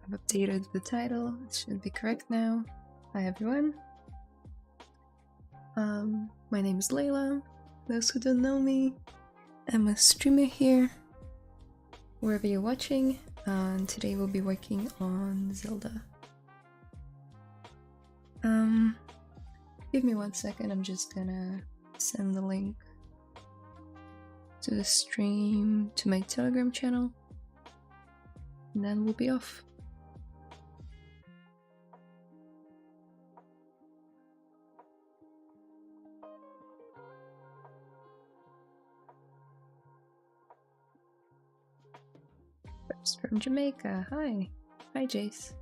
I've updated the title. It should be correct now. Hi everyone. My name is Layla. Those who don't know me, I'm a streamer here, wherever you're watching, and today we'll be working on Zelda. Give me 1 second, I'm just gonna send the link to the stream to my Telegram channel, and then we'll be off. First from Jamaica, hi. Hi Jace.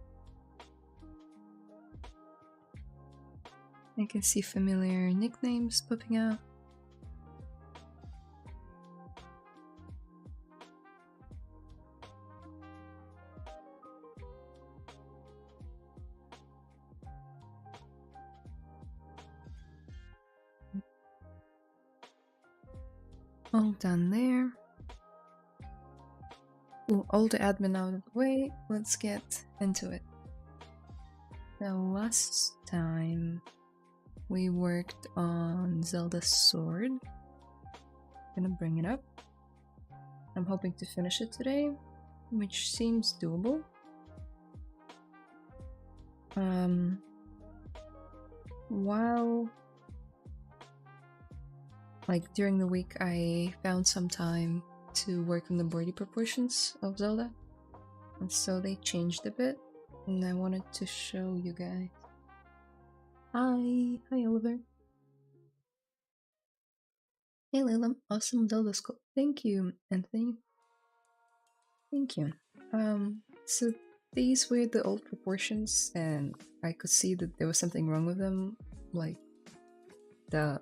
I can see familiar nicknames popping up. All done there. Ooh, all the admin out of the way, let's get into it. The last time we worked on Zelda's sword. Gonna bring it up. I'm hoping to finish it today, which seems doable. While during the week I found some time to work on the body proportions of Zelda, and so they changed a bit, and I wanted to show you guys. Hi Oliver. Hey Layla, awesome Zelda sculpt. Thank you, Anthony. Thank you. So these were the old proportions, and I could see that there was something wrong with them.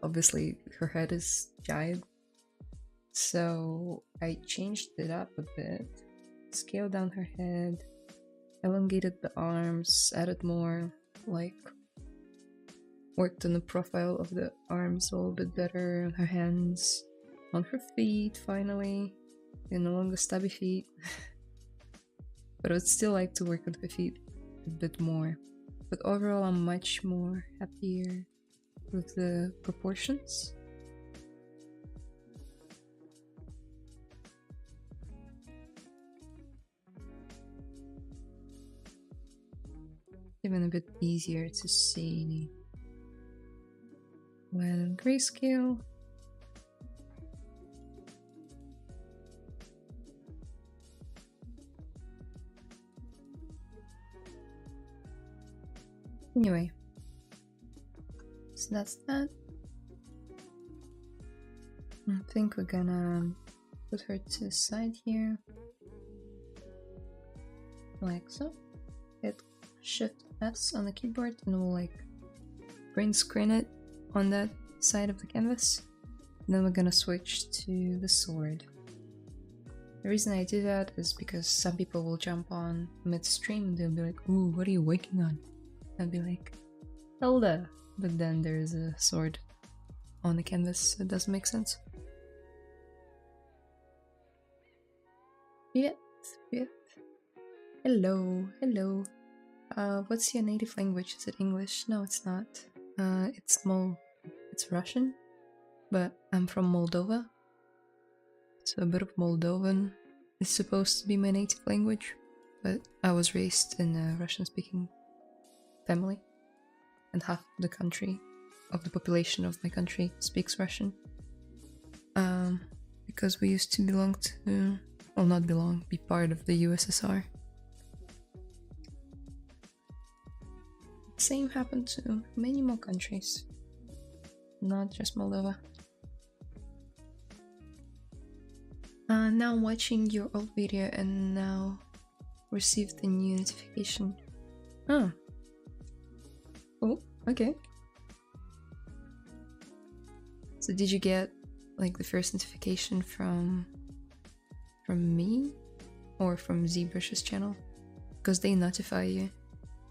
Obviously her head is giant, so I changed it up a bit, scaled down her head, elongated the arms, added more, worked on the profile of the arms a little bit better, on her hands, on her feet finally, and no longer stubby feet. But I would still like to work on her feet a bit more. But overall I'm much more happier with the proportions. Even a bit easier to see when grayscale. Anyway, so that's that. I think we're gonna put her to the side here, like so. Hit Shift S on the keyboard and we'll green screen it on that side of the canvas. And then we're gonna switch to the sword. The reason I do that is because some people will jump on midstream and they'll be like, ooh, what are you working on? I'd be like, Zelda! But then there's a sword on the canvas, so it doesn't make sense. Yeah. Hello. What's your native language? Is it English? No, it's not. It's Russian, but I'm from Moldova, so a bit of Moldovan is supposed to be my native language, but I was raised in a Russian-speaking family, and half the population of my country speaks Russian. Because we used to belong to, well, not belong, be part of the USSR. Same happened to many more countries, not just Moldova. Now I'm watching your old video and now received the new notification. Oh, okay. So did you get the first notification from me or from ZBrush's channel? Because they notify you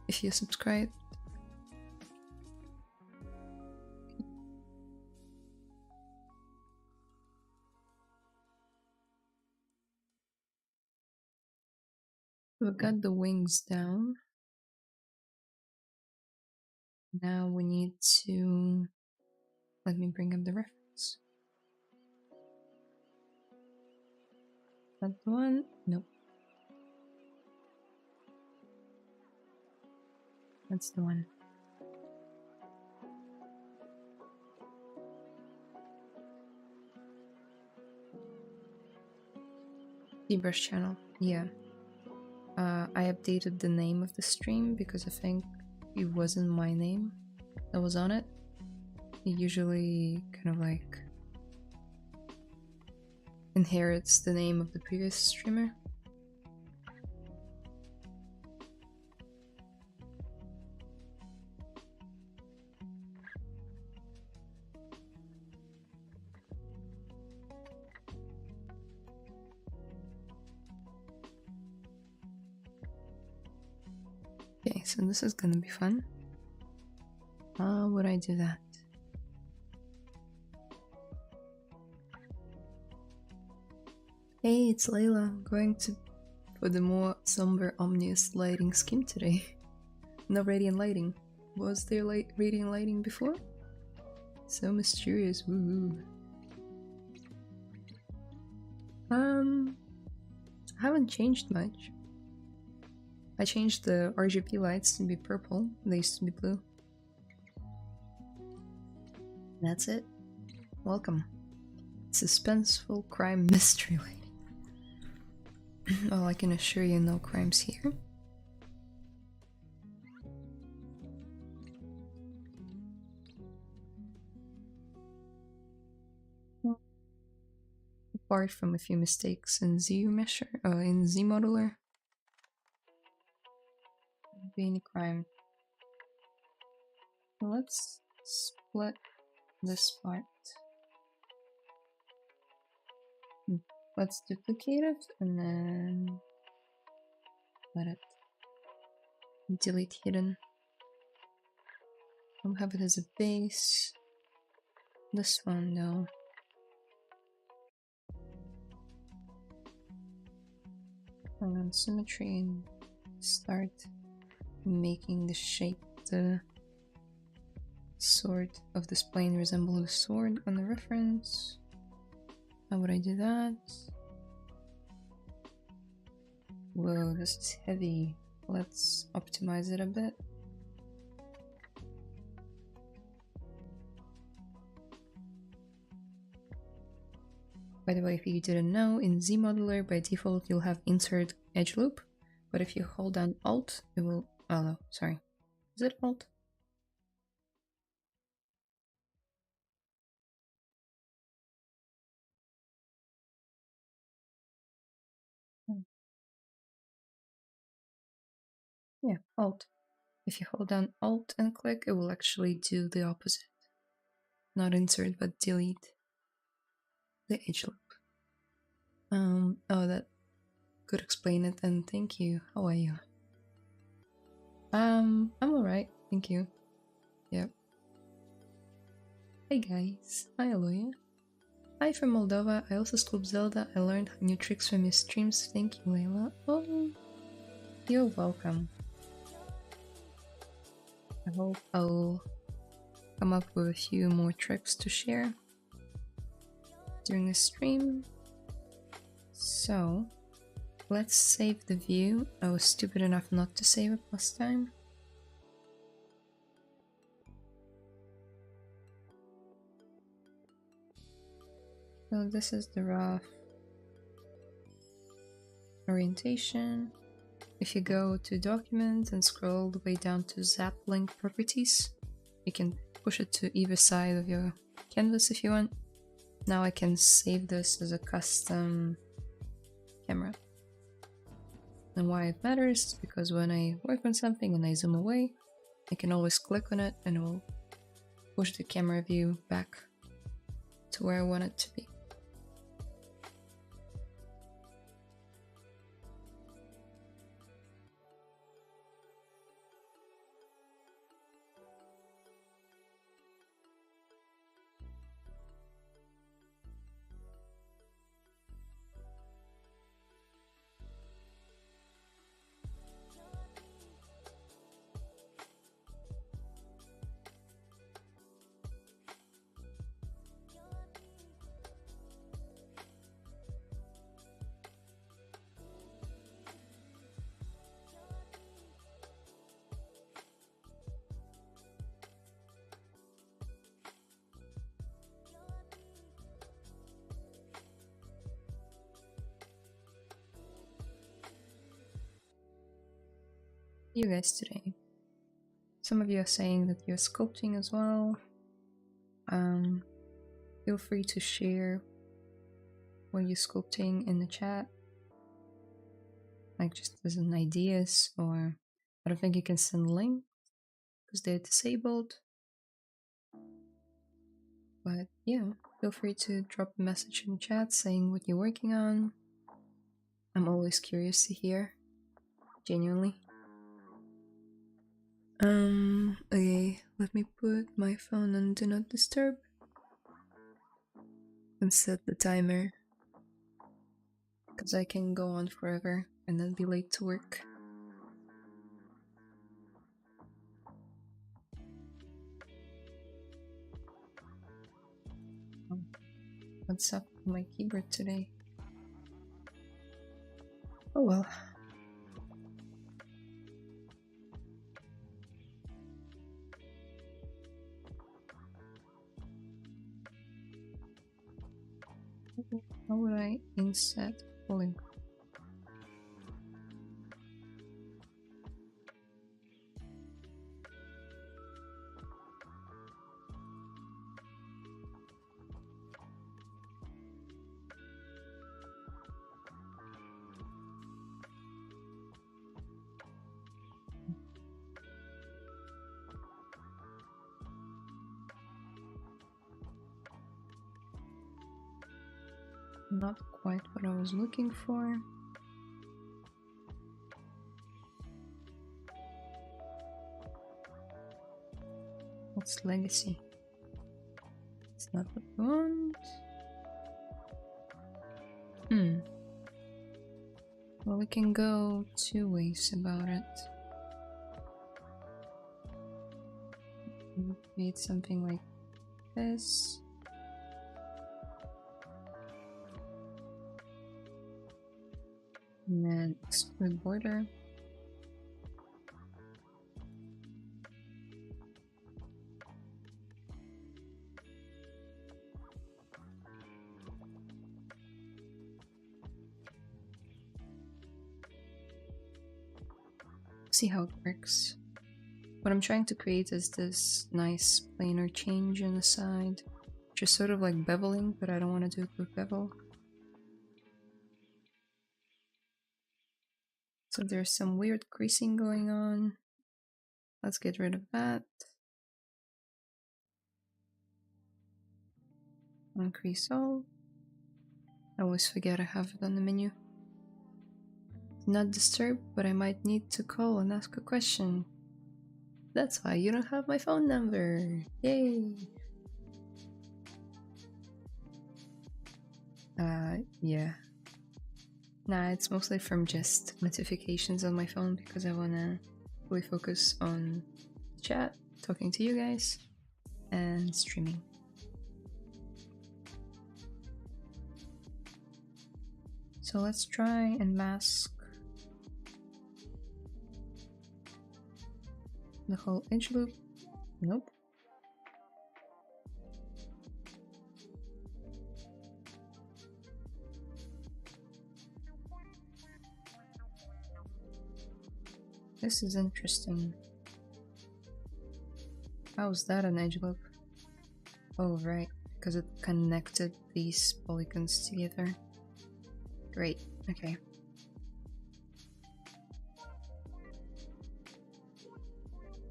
if you subscribe. We've got the wings down. Now we need to... Let me bring up the reference. That the one? Nope. That's the one. ZBrush channel. Yeah. I updated the name of the stream because I think it wasn't my name that was on it. It usually kind of like inherits the name of the previous streamer. Okay, so this is gonna be fun. How would I do that? Hey, it's Layla. I'm going for the more somber, ominous lighting scheme today. No radiant lighting. Was there radiant lighting before? So mysterious. Woo. I haven't changed much. I changed the RGB lights to be purple. They used to be blue. That's it. Welcome. Suspenseful crime mystery lighting. Well, I can assure you no crimes here. Apart from a few mistakes in ZModeler. Be any crime. Let's split this part. Let's duplicate it and then let it delete hidden. I'll have it as a base. This one, no. Hang on, symmetry and start making the shape of the sword of this plane resemble the sword on the reference. How would I do that? Whoa, this is heavy. Let's optimize it a bit. By the way, if you didn't know, in ZModeler by default you'll have insert edge loop, but if you hold down Alt, it will... Oh no, sorry. Is it Alt? Yeah, Alt. If you hold down Alt and click, it will actually do the opposite. Not insert, but delete the edge loop. Oh, that could explain it, and thank you. How are you? I'm alright, thank you. Yep. Hey guys. Hi, Aloya. Hi from Moldova. I also sculpt Zelda. I learned new tricks from your streams. Thank you, Layla. Oh, you're welcome. I hope I'll come up with a few more tricks to share during the stream. So, let's save the view. I was stupid enough not to save it last time. So this is the rough orientation. If you go to Documents and scroll all the way down to Zap Link Properties, you can push it to either side of your canvas if you want. Now I can save this as a custom camera. And why it matters is because when I work on something and I zoom away, I can always click on it and it will push the camera view back to where I want it to be. you guys today. Some of you are saying that you're sculpting as well. Feel free to share what you're sculpting in the chat, like just as an ideas, or I don't think you can send links because they're disabled. But yeah, feel free to drop a message in the chat saying what you're working on. I'm always curious to hear, genuinely. Okay, let me put my phone on Do Not Disturb and set the timer, because I can go on forever and then be late to work. What's up with my keyboard today? Oh well. How would I insert polling? Not quite what I was looking for. What's legacy? It's not what I want. Well, we can go two ways about it. We'll create something like this. And then exclude border. See how it works. What I'm trying to create is this nice planar change on the side, which is sort of like beveling, but I don't want to do it with bevel. So there's some weird creasing going on. Let's get rid of that. Uncrease all. I always forget I have it on the menu. Not disturbed, but I might need to call and ask a question. That's why you don't have my phone number. Yay! Yeah. Nah, it's mostly from just notifications on my phone because I wanna fully focus on chat, talking to you guys, and streaming. So let's try and mask the whole edge loop. Nope. This is interesting. How is that an edge loop? Oh, right, because it connected these polygons together. Great, okay.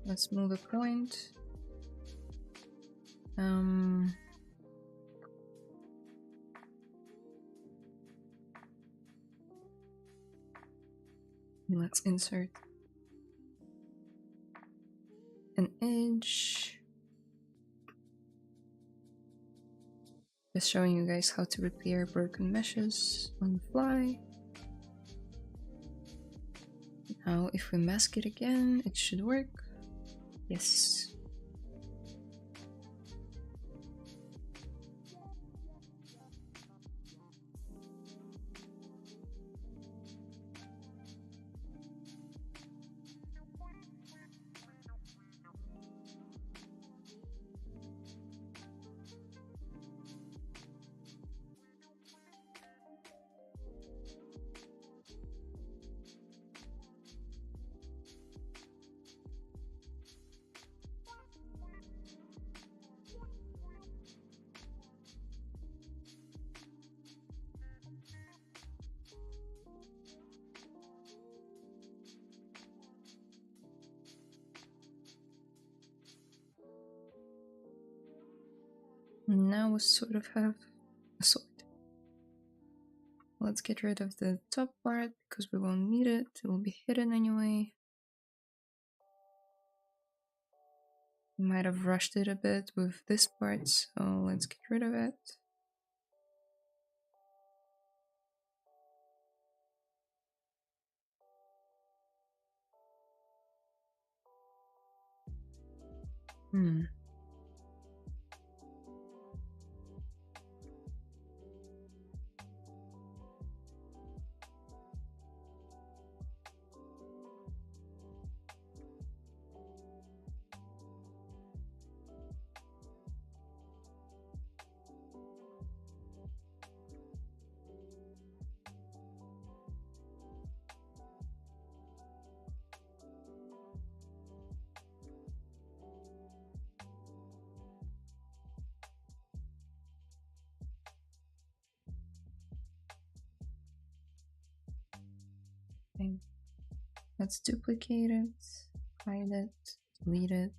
Let's move a point. Let's insert an edge. Just showing you guys how to repair broken meshes on the fly. Now, if we mask it again, it should work. Yes. now we sort of have a sword. Let's get rid of the top part because we won't need it. It will be hidden anyway. We might have rushed it a bit with this part, so let's get rid of it. Okay. Let's duplicate it, hide it, delete it.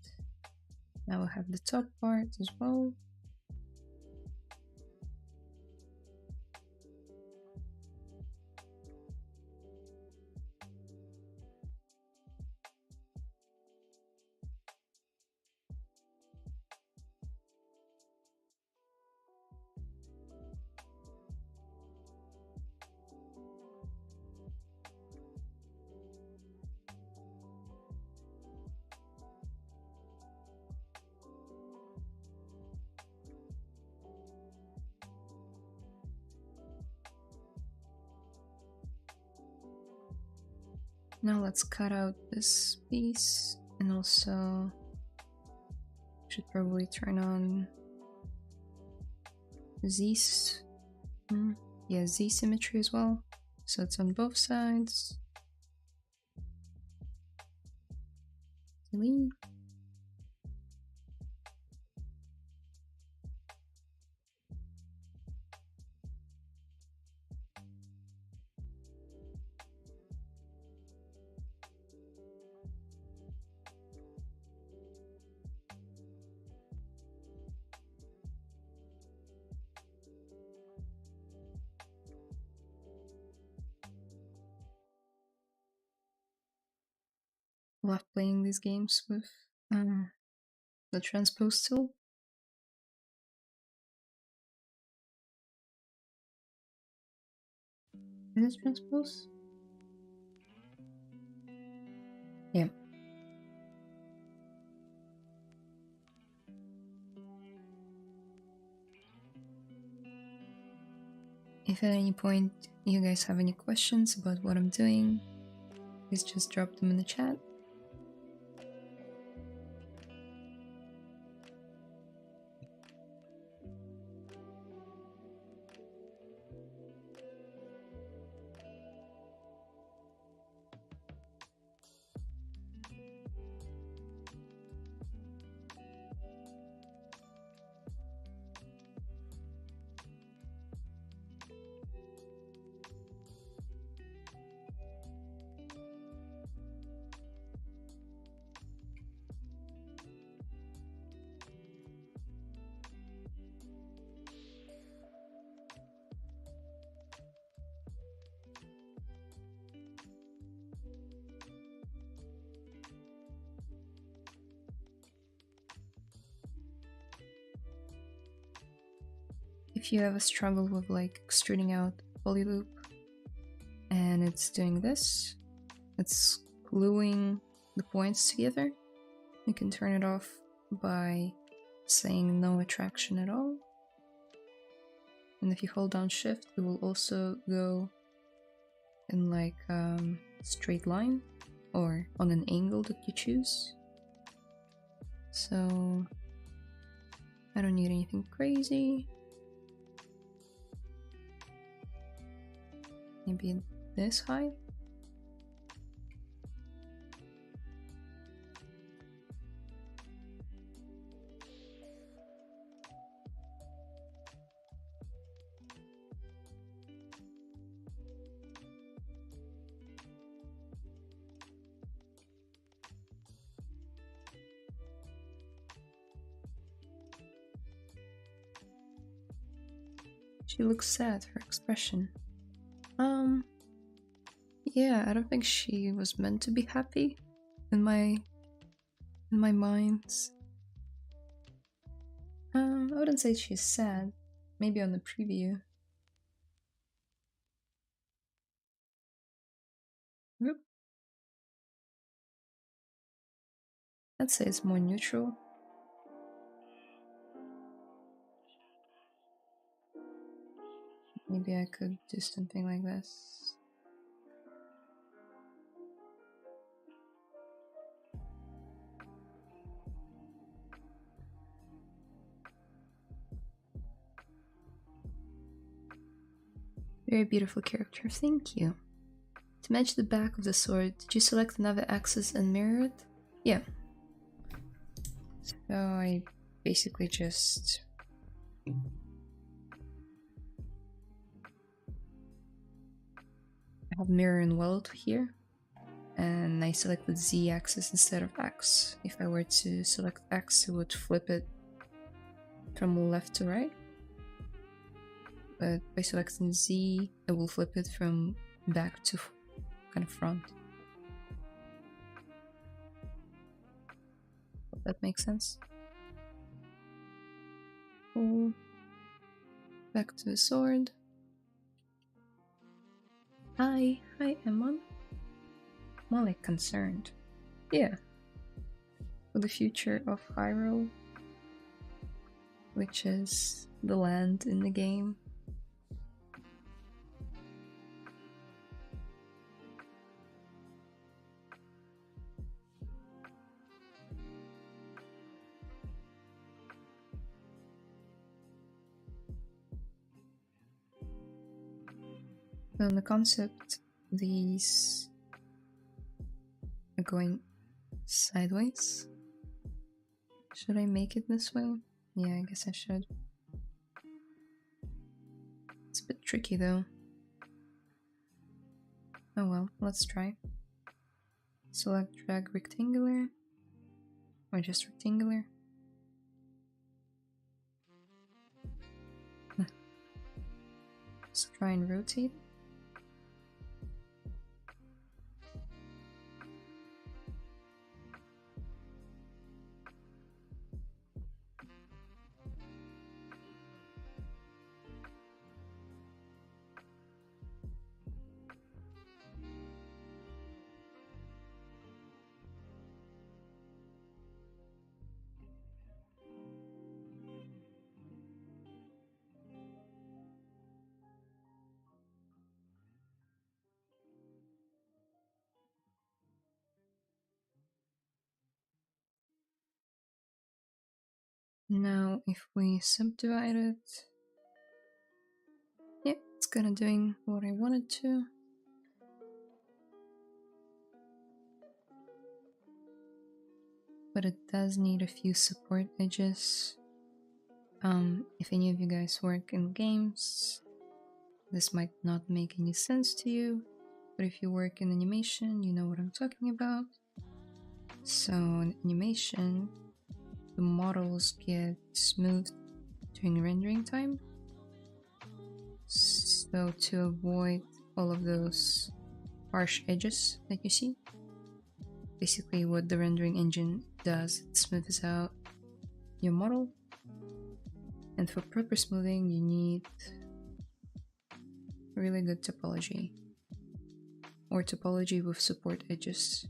Now we'll have the top part as well. Now let's cut out this piece, and also should probably turn on Z symmetry as well, so it's on both sides. Delete. Love playing these games with the transpose tool. Is it transpose? Yeah. If at any point you guys have any questions about what I'm doing, please just drop them in the chat. If you ever struggle with like extruding out poly loop and it's doing this, it's gluing the points together, you can turn it off by saying no attraction at all. And if you hold down shift, it will also go in like straight line or on an angle that you choose. So I don't need anything crazy. Maybe this high. She looks sad, her expression. Yeah, I don't think she was meant to be happy in my mind. I wouldn't say she's sad. Maybe on the preview. Yep. I'd say it's more neutral. Maybe I could do something like this. Very beautiful character, thank you. To match the back of the sword, did you select another axis and mirror it? Yeah. So I basically just have mirror and weld here, and I selected Z axis instead of X. If I were to select X, it would flip it from left to right. But by selecting Z, it will flip it from back to kind of front. Hope that makes sense. Pull back to the sword. Hi, Emma. More like concerned. Yeah. For the future of Hyrule, which is the land in the game. So in the concept, these are going sideways. Should I make it this way? Yeah, I guess I should. It's a bit tricky though. Oh well, let's try. Select drag rectangular. Or just rectangular. Let's try and rotate. Now, if we subdivide it, yeah, it's kind of doing what I wanted to. But it does need a few support edges. If any of you guys work in games, this might not make any sense to you, but if you work in animation, you know what I'm talking about. So in animation, the models get smoothed during rendering time. So to avoid all of those harsh edges that you see, basically what the rendering engine does, it smooths out your model. And for proper smoothing, you need really good topology, or topology with support edges.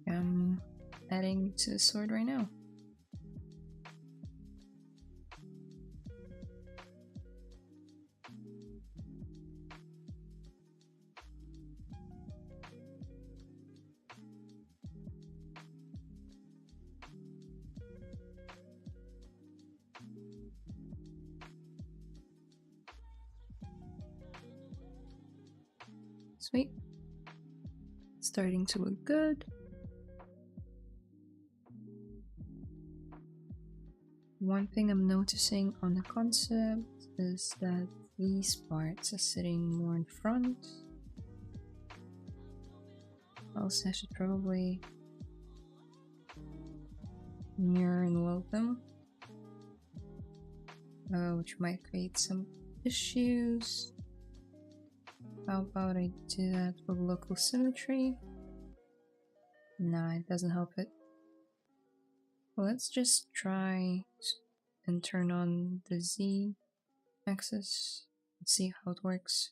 I'm adding to the sword right now. Sweet. Starting to look good. One thing I'm noticing on the concept is that these parts are sitting more in front. Also, I should probably mirror and weld them, which might create some issues. How about I do that with local symmetry? Nah, it doesn't help it. Well, let's just try and turn on the Z axis and see how it works.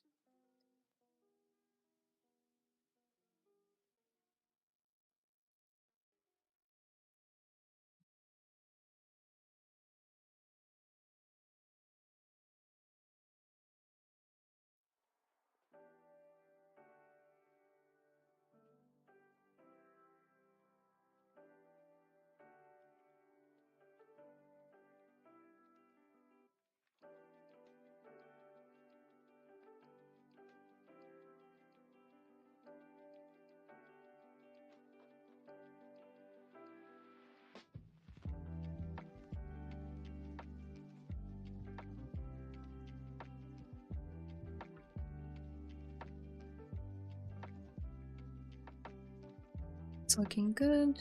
It's looking good.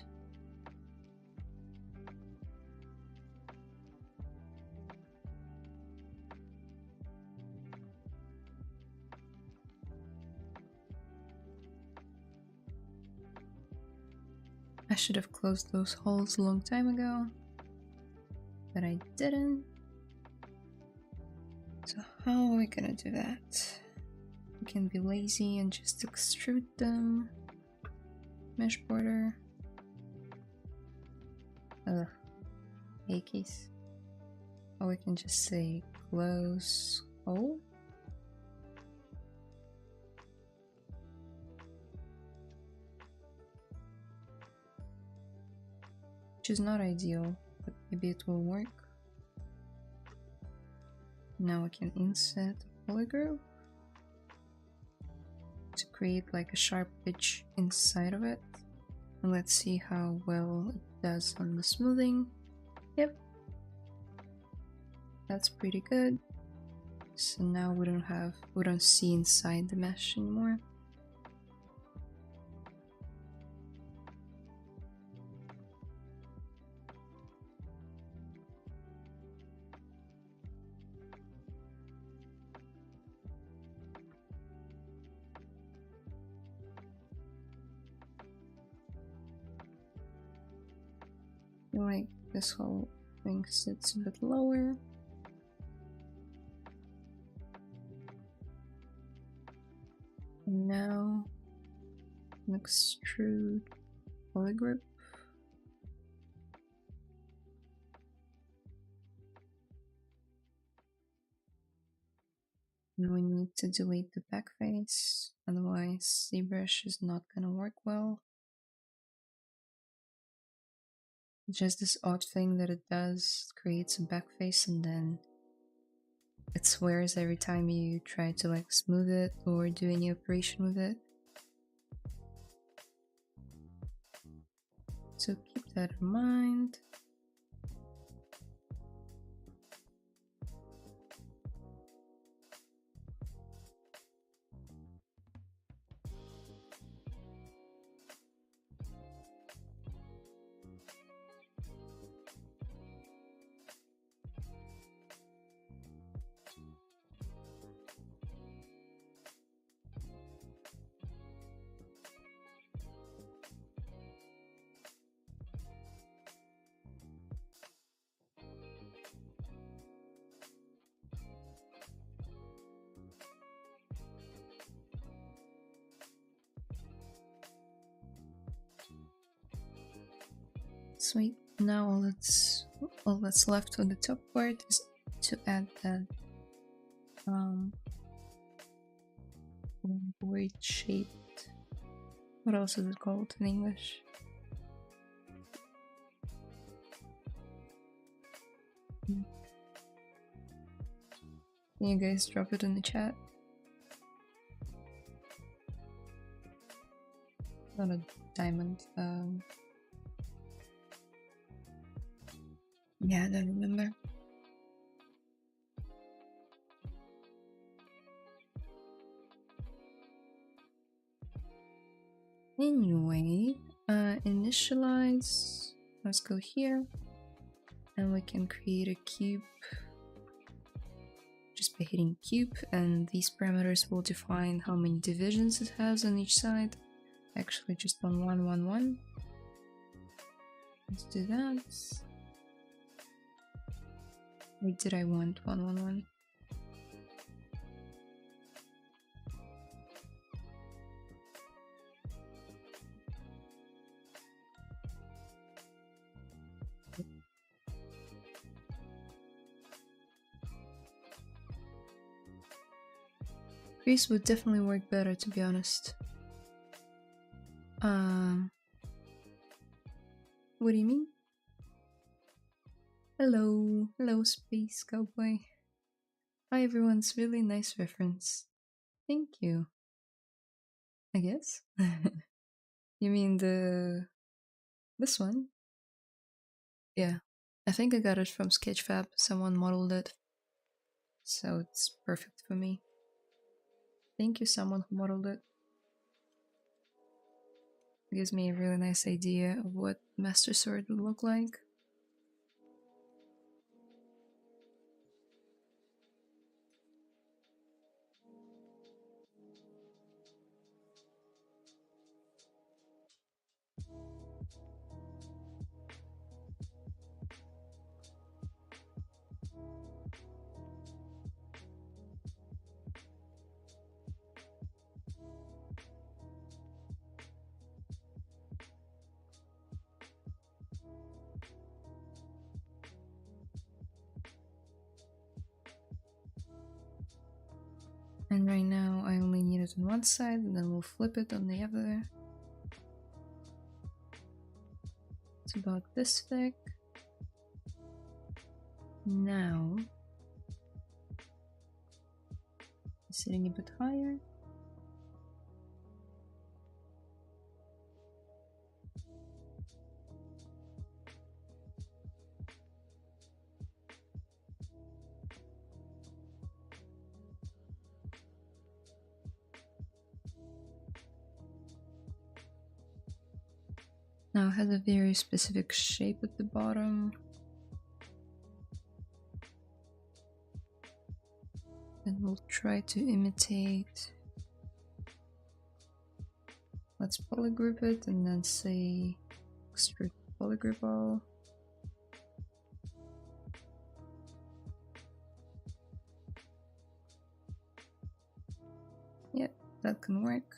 I should have closed those holes a long time ago, but I didn't. So how are we gonna do that? We can be lazy and just extrude them. Mesh border. Ugh. Aches. Or we can just say close hole. Which is not ideal, but maybe it will work. Now we can insert a polygroup to create like a sharp edge inside of it. And let's see how well it does on the smoothing. Yep. That's pretty good. So now we don't see inside the mesh anymore. Like this whole thing sits a bit lower. And now an extrude polygroup. And we need to delete the back face, otherwise ZBrush is not gonna work well. Just this odd thing that it does, creates a back face and then it swears every time you try to like smooth it or do any operation with it. So keep that in mind. Sweet. Now all that's left on the top part is to add that void shaped. What else is it called in English? Can you guys drop it in the chat? Not a diamond. Yeah, I don't remember. Anyway, initialize Let's go here, and we can create a cube just by hitting cube, and these parameters will define how many divisions it has on each side. Actually, just on 1, 1, 1. Let's do that. Or did I want 1, 1, 1? Grease would definitely work better, to be honest. What do you mean? Hello, hello, Space Cowboy. Hi, everyone's really nice reference. Thank you. I guess. You mean this one? Yeah, I think I got it from Sketchfab. Someone modeled it, so it's perfect for me. Thank you, someone who modeled it. It gives me a really nice idea of what Master Sword would look like. And right now I only need it on one side, and then we'll flip it on the other. It's about this thick. Now, sitting a bit higher. Now it has a very specific shape at the bottom. And we'll try to imitate. Let's polygroup it and then say extrude polygroup all. Yep, that can work.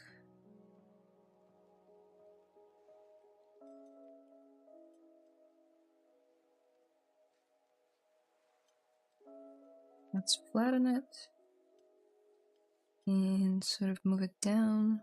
Let's flatten it and sort of move it down.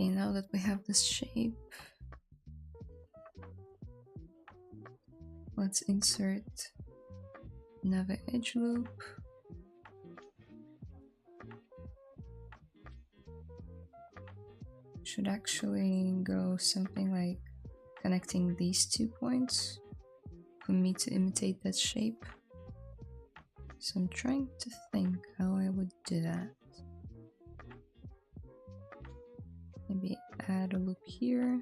Okay, now that we have this shape, let's insert another edge loop. Should actually go something like connecting these 2 points for me to imitate that shape. So I'm trying to think how I would do that. Maybe add a loop here.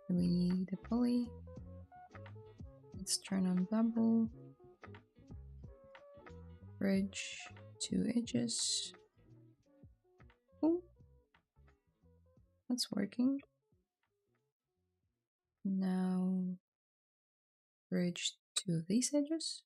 Delete the poly. Let's turn on double. Bridge 2 edges. Oh, that's working. Now bridge 2 of these edges.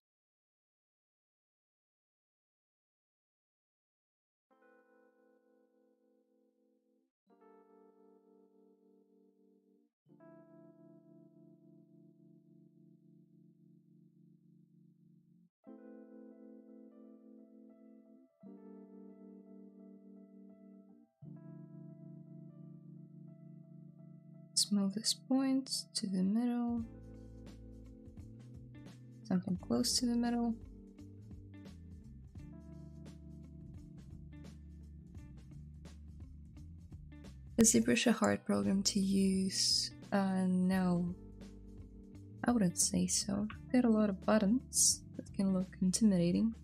Let's move this point to the middle. Something close to the middle. Is ZBrush a hard program to use? No. I wouldn't say so. There are a lot of buttons that can look intimidating.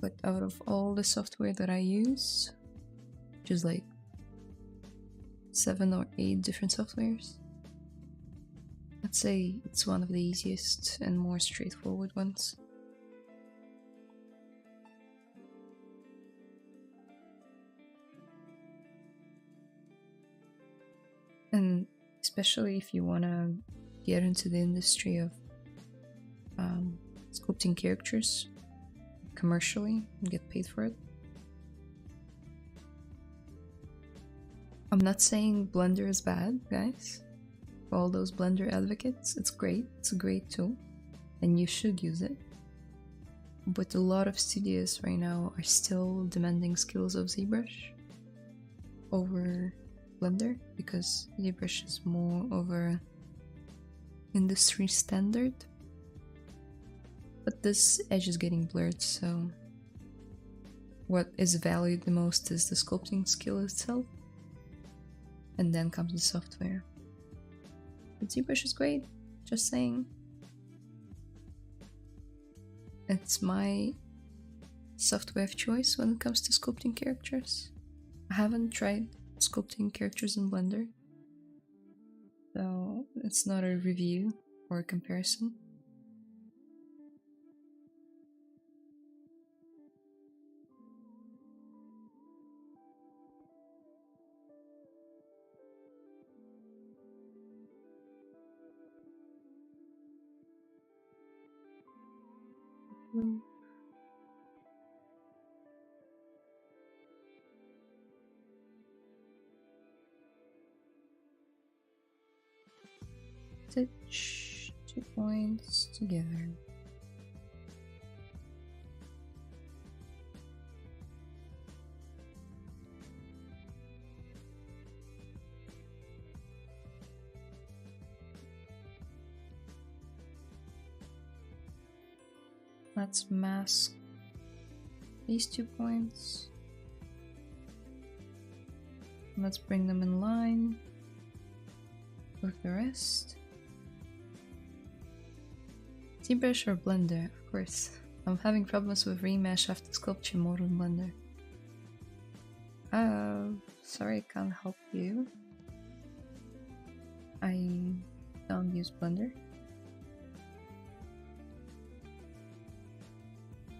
But out of all the software that I use, which is like 7 or 8 different softwares, I'd say it's one of the easiest and more straightforward ones. And especially if you want to get into the industry of sculpting characters commercially and get paid for it. I'm not saying Blender is bad, guys. For all those Blender advocates, it's great. It's a great tool, and you should use it. But a lot of studios right now are still demanding skills of ZBrush over Blender, because ZBrush is more over industry standard. But this edge is getting blurred, so what is valued the most is the sculpting skill itself, and then comes the software. But ZBrush is great, just saying. It's my software of choice when it comes to sculpting characters. I haven't tried sculpting characters in Blender, so it's not a review or a comparison. Stitch 2 points together. Let's mask these 2 points. Let's bring them in line with the rest. ZBrush or Blender, of course. I'm having problems with remesh after sculpture mode in Blender. Sorry I can't help you. I don't use Blender.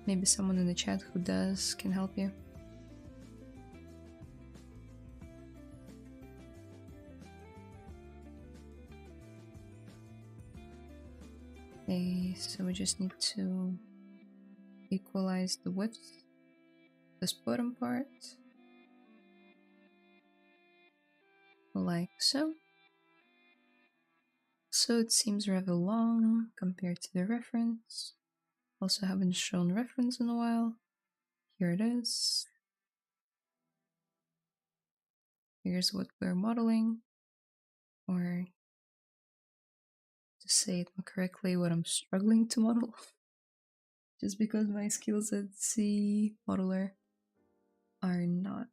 Maybe someone in the chat who does can help you. Okay, so we just need to equalize the width, this bottom part, like so. So it seems rather long compared to the reference. Also haven't shown reference in a while. Here it is. here's what we're modeling, or to say it more correctly, what I'm struggling to model. Just because my skills at C modeler are not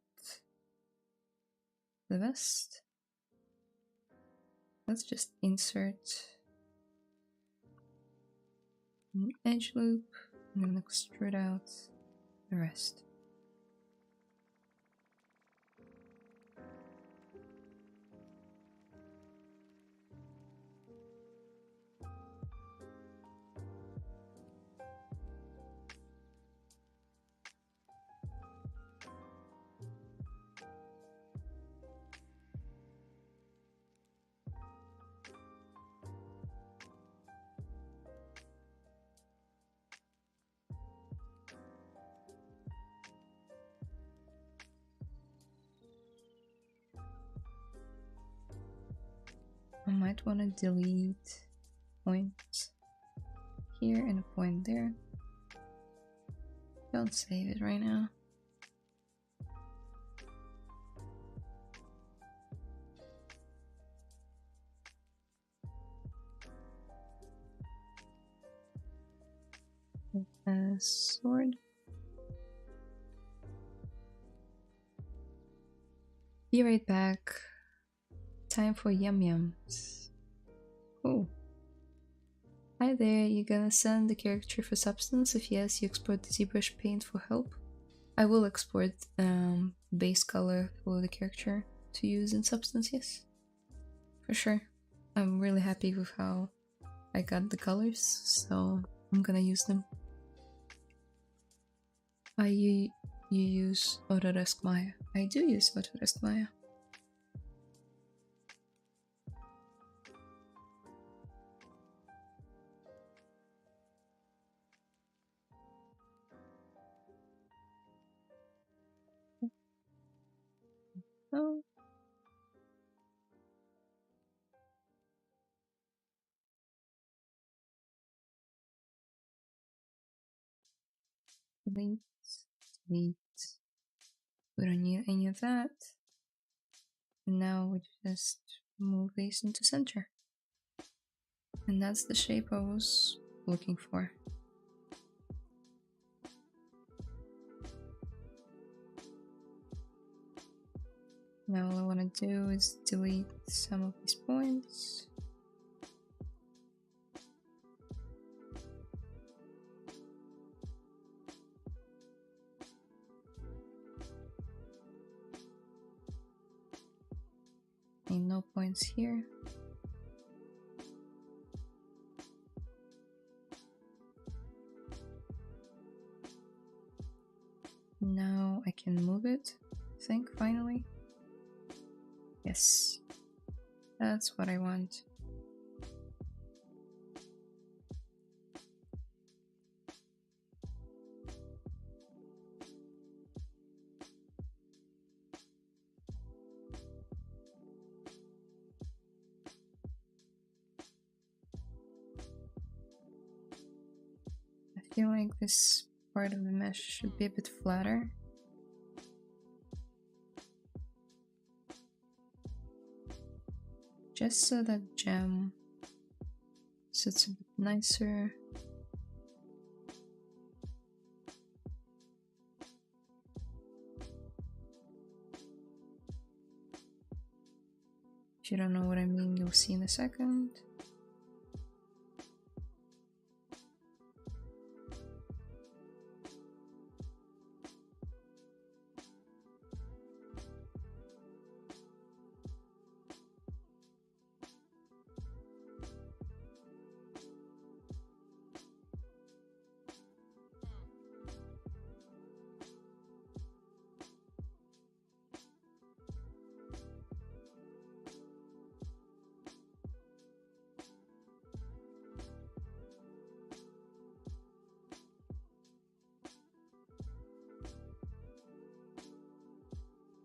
the best. Let's just insert an edge loop and then extrude out the rest. I might want to delete points here and a point there. Don't save it right now. A sword. Be right back. Time for yum yums. Oh. Hi there, you gonna send the caricature for substance? If yes, you export the ZBrush paint for help. I will export base color for the caricature to use in substance, yes. For sure. I'm really happy with how I got the colors, so I'm gonna use them. You use Autodesk Maya. I do use Autodesk Maya. Oh. Delete. We don't need any of that. And now we just move these into center. And that's the shape I was looking for. Now all I want to do is delete some of these points. And no points here. Now I can move it, I think, finally. Yes, that's what I want. I feel like this part of the mesh should be a bit flatter. Just so that gem sits a bit nicer. If you don't know what I mean, you'll see in a second.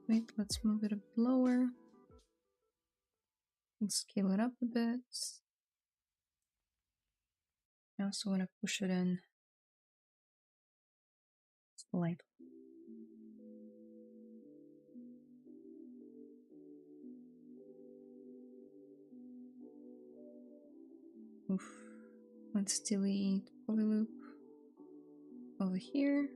Wait, let's move it a bit lower and scale it up a bit. I also want to push it in slightly. Oof. Let's delete polyloop over here.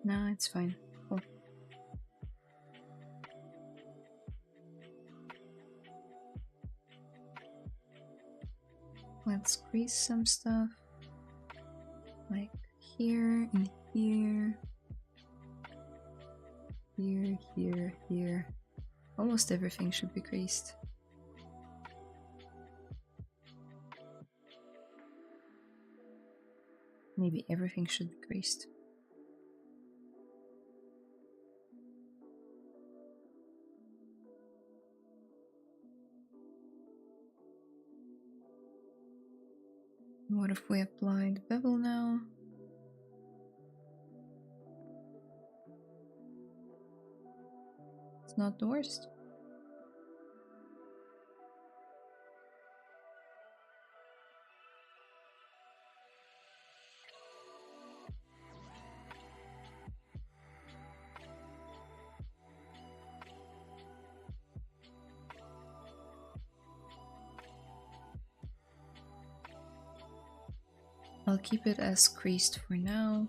No, it's fine. Cool. Let's crease some stuff. Like here and here. Here, here, here. Almost everything should be creased. Maybe everything should be creased. What if we apply the bevel now? It's not the worst. I'll keep it as creased for now.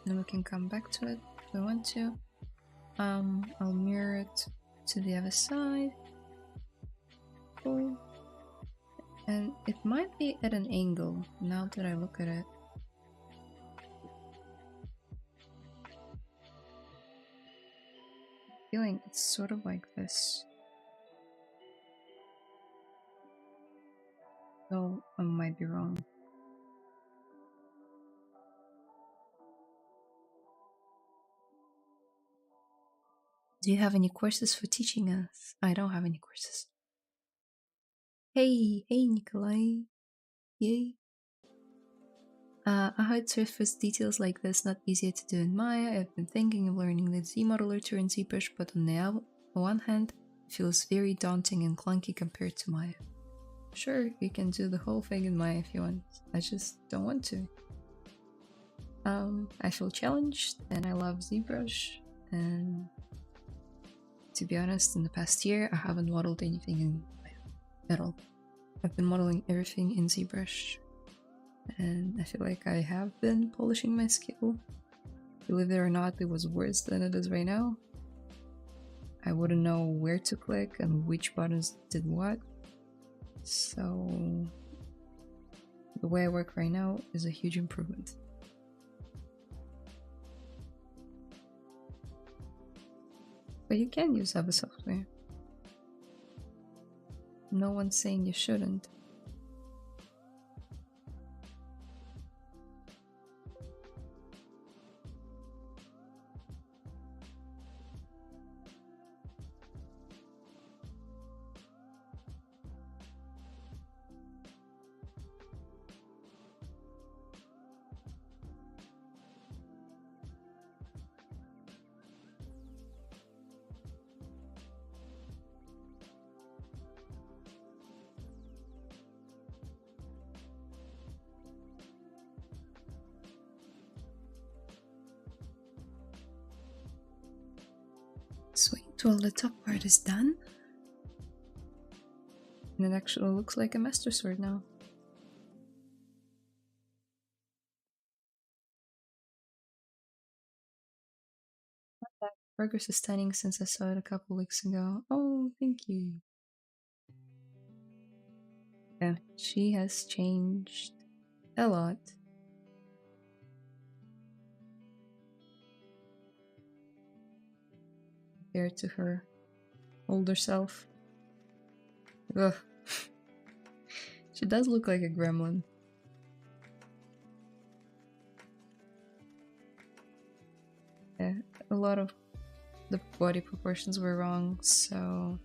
Then we can come back to it if we want to. I'll mirror it to the other side. Cool. And it might be at an angle now that I look at it. Feeling it's sort of like this. Though I might be wrong. Do you have any courses for teaching us? I don't have any courses. Hey Nikolai. Yay. I heard surface details like this not easier to do in Maya. I've been thinking of learning the Z modeler to in ZBrush, but on the one hand, it feels very daunting and clunky compared to Maya. Sure, you can do the whole thing in Maya if you want. I just don't want to. I feel challenged and I love ZBrush, and to be honest, in the past year, I haven't modeled anything in Maya at all. I've been modeling everything in ZBrush, and I feel like I have been polishing my skill. Believe it or not, it was worse than it is right now. I wouldn't know where to click and which buttons did what. So the way I work right now is a huge improvement. But you can use other software. No one's saying you shouldn't. Sweet, well the top part is done. And it actually looks like a master sword now. That progress is stunning since I saw it a couple weeks ago. Oh, thank you. Yeah, she has changed a lot. Compared to her older self. Ugh. She does look like a gremlin. Yeah, a lot of the body proportions were wrong, so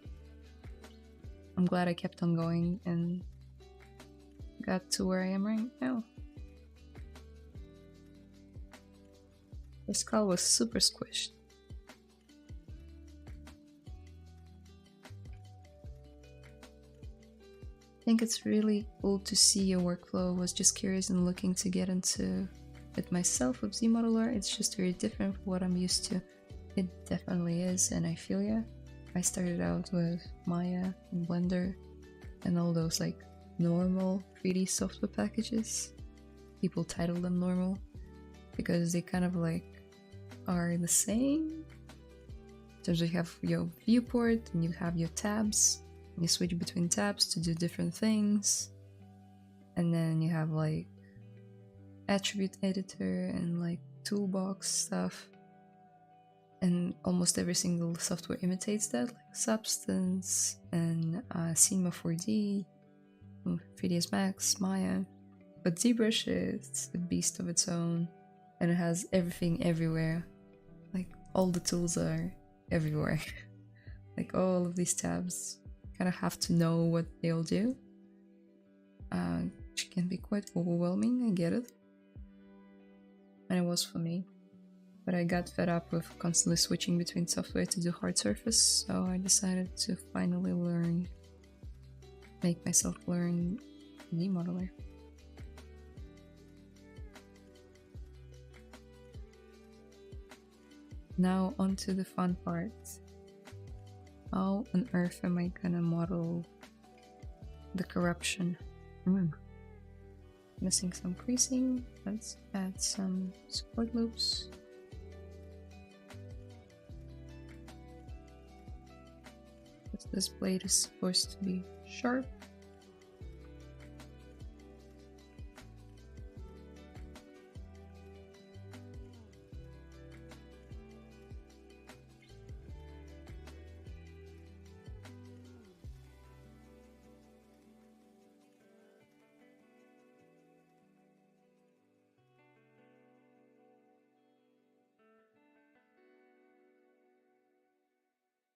I'm glad I kept on going and got to where I am right now. The skull was super squished. I think it's really cool to see your workflow. I was just curious and looking to get into it myself with ZModeler. It's just very different from what I'm used to. It definitely is, and I feel ya. I started out with Maya and Blender and all those like normal 3D software packages. People title them normal because they kind of like are the same. In terms of you have your viewport and you have your tabs. You switch between tabs to do different things, and then you have like attribute editor and like toolbox stuff, and almost every single software imitates that, like Substance and Cinema 4D, 3ds Max, Maya. But ZBrush is a beast of its own, and it has everything everywhere. Like all the tools are everywhere. Like all of these tabs. Kind of have to know what they all do, which can be quite overwhelming. I get it, and it was for me. But I got fed up with constantly switching between software to do hard surface, so I decided to finally make myself learn ZModeler. Now onto the fun part. How on earth am I gonna model the corruption? Missing some creasing. Let's add some support loops. This blade is supposed to be sharp.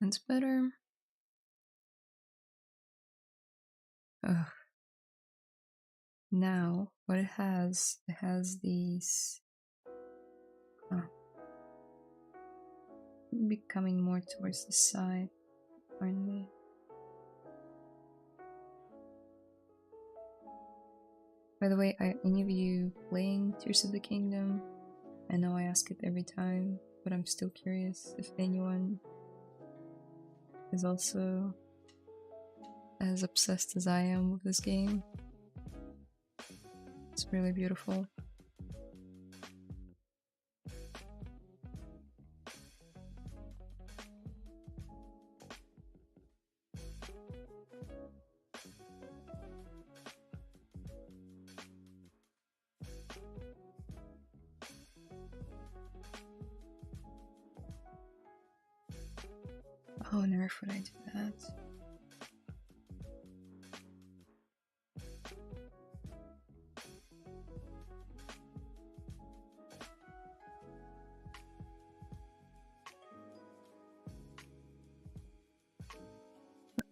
That's better. Ugh. Now, what it has these... becoming more towards the side, aren't they? By the way, are any of you playing Tears of the Kingdom? I know I ask it every time, but I'm still curious if anyone is also as obsessed as I am with this game. It's really beautiful. Oh, on earth would I do that?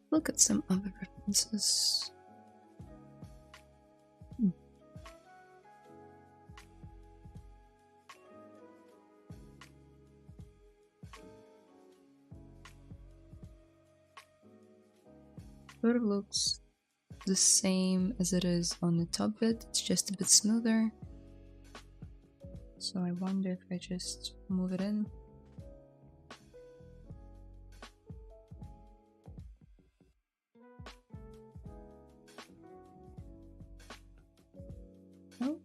Look at some other references. Sort of looks the same as it is on the top bit, it's just a bit smoother. So I wonder if I just move it in. Oh.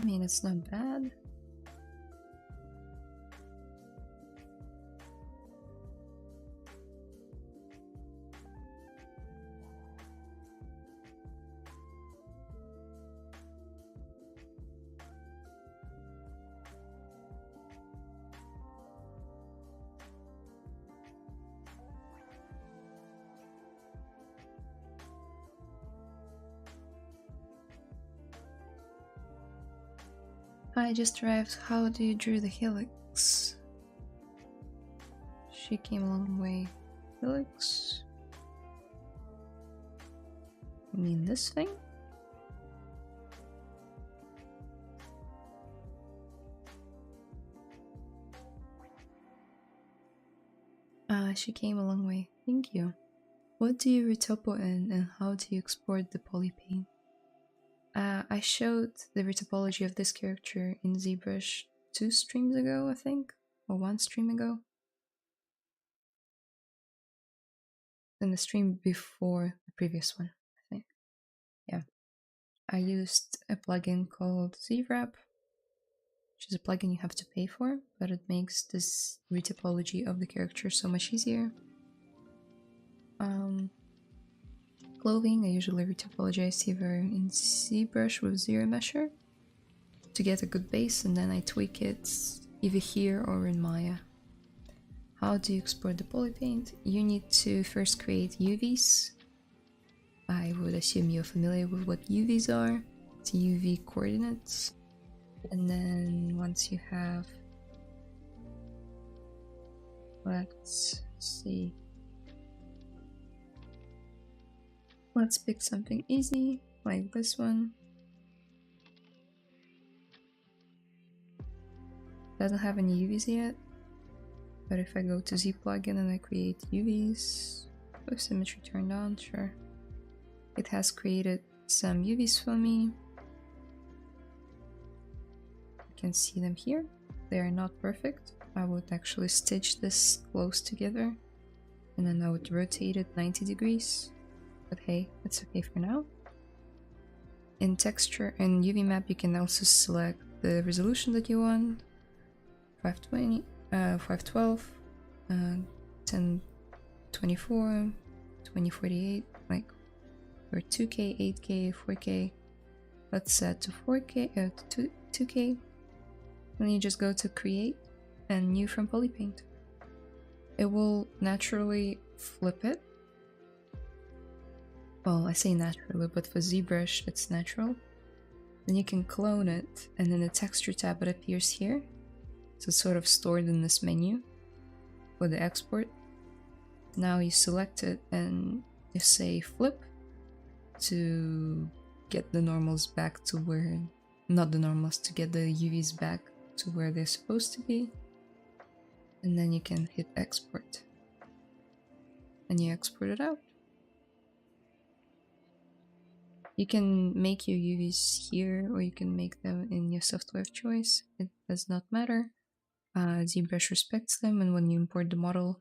mean, it's not bad. I just arrived. How do you draw the helix? She came a long way. Helix? You mean this thing? She came a long way. Thank you. What do you retopo in and how do you export the polypaint? I showed the retopology of this character in ZBrush 2 streams ago, I think, or 1 stream ago. In the stream before the previous one, I think. Yeah. I used a plugin called ZWrap, which is a plugin you have to pay for, but it makes this retopology of the character so much easier. Clothing, I usually retopologize either in ZBrush with Zero Mesher to get a good base, and then I tweak it either here or in Maya. How do you export the polypaint? You need to first create UVs. I would assume you're familiar with what UVs are. It's UV coordinates. And then once you have... Let's see. Let's pick something easy, like this one. Doesn't have any UVs yet. But if I go to Z plugin and I create UVs with symmetry turned on, sure. It has created some UVs for me. You can see them here. They are not perfect. I would actually stitch this close together and then I would rotate it 90 degrees. But hey, it's okay for now. In texture and UV map, you can also select the resolution that you want. 520. 512, 1024, 2048, like for 2K, 8K, 4K. Let's set to 4K, to 2K. Then you just go to create and new from polypaint. It will naturally flip it. Well, I say naturally, but for ZBrush it's natural. Then you can clone it, and in the texture tab it appears here. So it's sort of stored in this menu for the export. Now you select it and you say flip to get the normals back to where, not the normals, to get the UVs back to where they're supposed to be. And then you can hit export. And you export it out. You can make your UVs here or you can make them in your software of choice. It does not matter. ZBrush respects them, and when you import the model,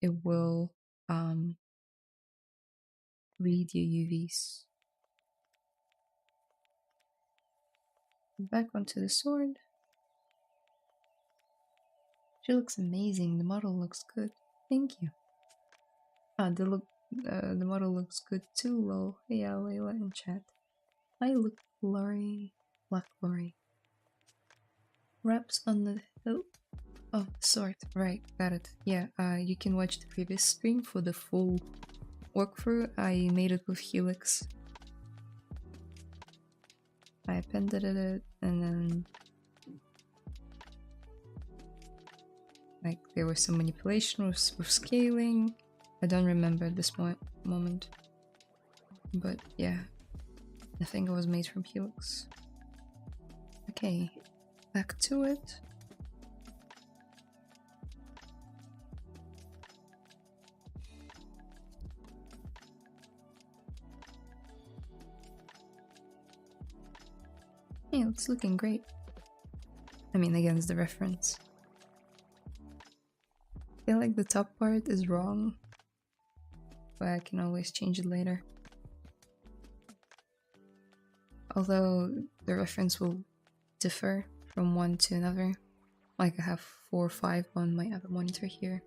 it will read your UVs. Back onto the sword. She looks amazing. The model looks good. Thank you. The model looks good too. Lol. Hey, yeah, Layla in chat. I look blurry. Black blurry. Wraps on the hilt. Oh, sword. Right, got it. Yeah, you can watch the previous stream for the full walkthrough. I made it with Helix. I appended it, and then like there was some manipulation with scaling. I don't remember at this moment, but yeah, I think it was made from Helix. Okay, back to it. Hey, it's looking great. I mean, against the reference. I feel like the top part is wrong, but I can always change it later. although the reference will differ from one to another. Like I have 4 or 5 on my other monitor here,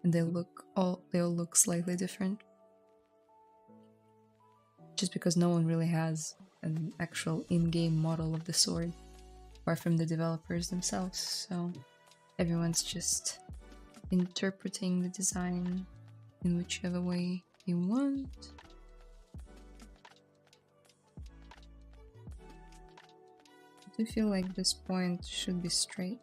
and they all look slightly different. Just because no one really has an actual in-game model of the sword, apart from the developers themselves, so everyone's just interpreting the design in whichever way you want. I do feel like this point should be straight.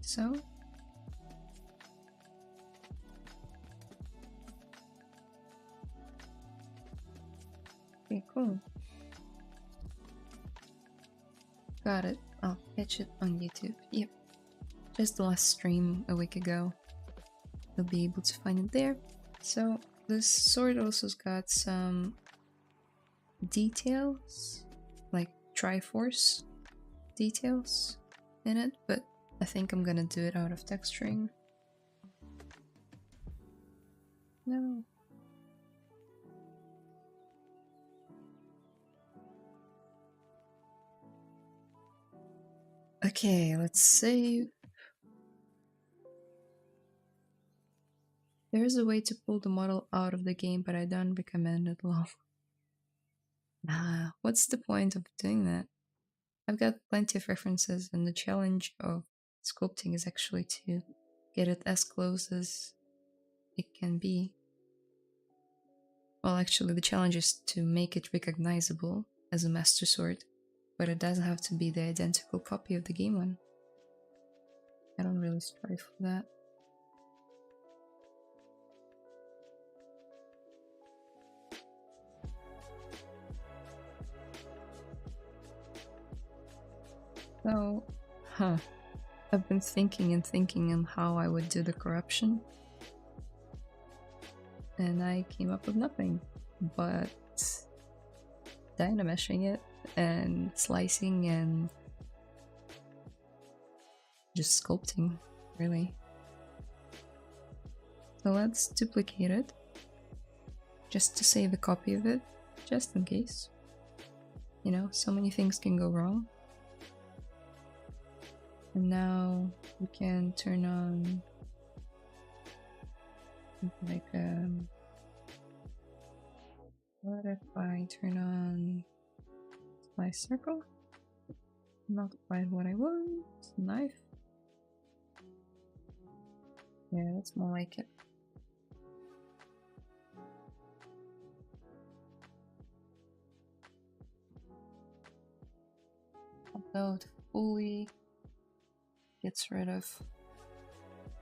So. Okay, cool. Got it. I'll catch it on YouTube. Yep. Just the last stream a week ago. You'll be able to find it there. So this sword also's got some details, like Triforce details in it, but I think I'm gonna do it out of texturing. No. Okay, let's save. There is a way to pull the model out of the game, but I don't recommend it, lol. Nah, what's the point of doing that? I've got plenty of references, and the challenge of sculpting is actually to get it as close as it can be. Well, actually, the challenge is to make it recognizable as a master sword, but it doesn't have to be the identical copy of the game one. I don't really strive for that. So, I've been thinking on how I would do the corruption, and I came up with nothing but dynameshing it and slicing and just sculpting, really. So let's duplicate it just to save a copy of it, just in case. You know, so many things can go wrong. And now we can turn on like what if I turn on slice circle? Not quite what I want. Knife. Yeah, that's more like it. Although it fully gets rid of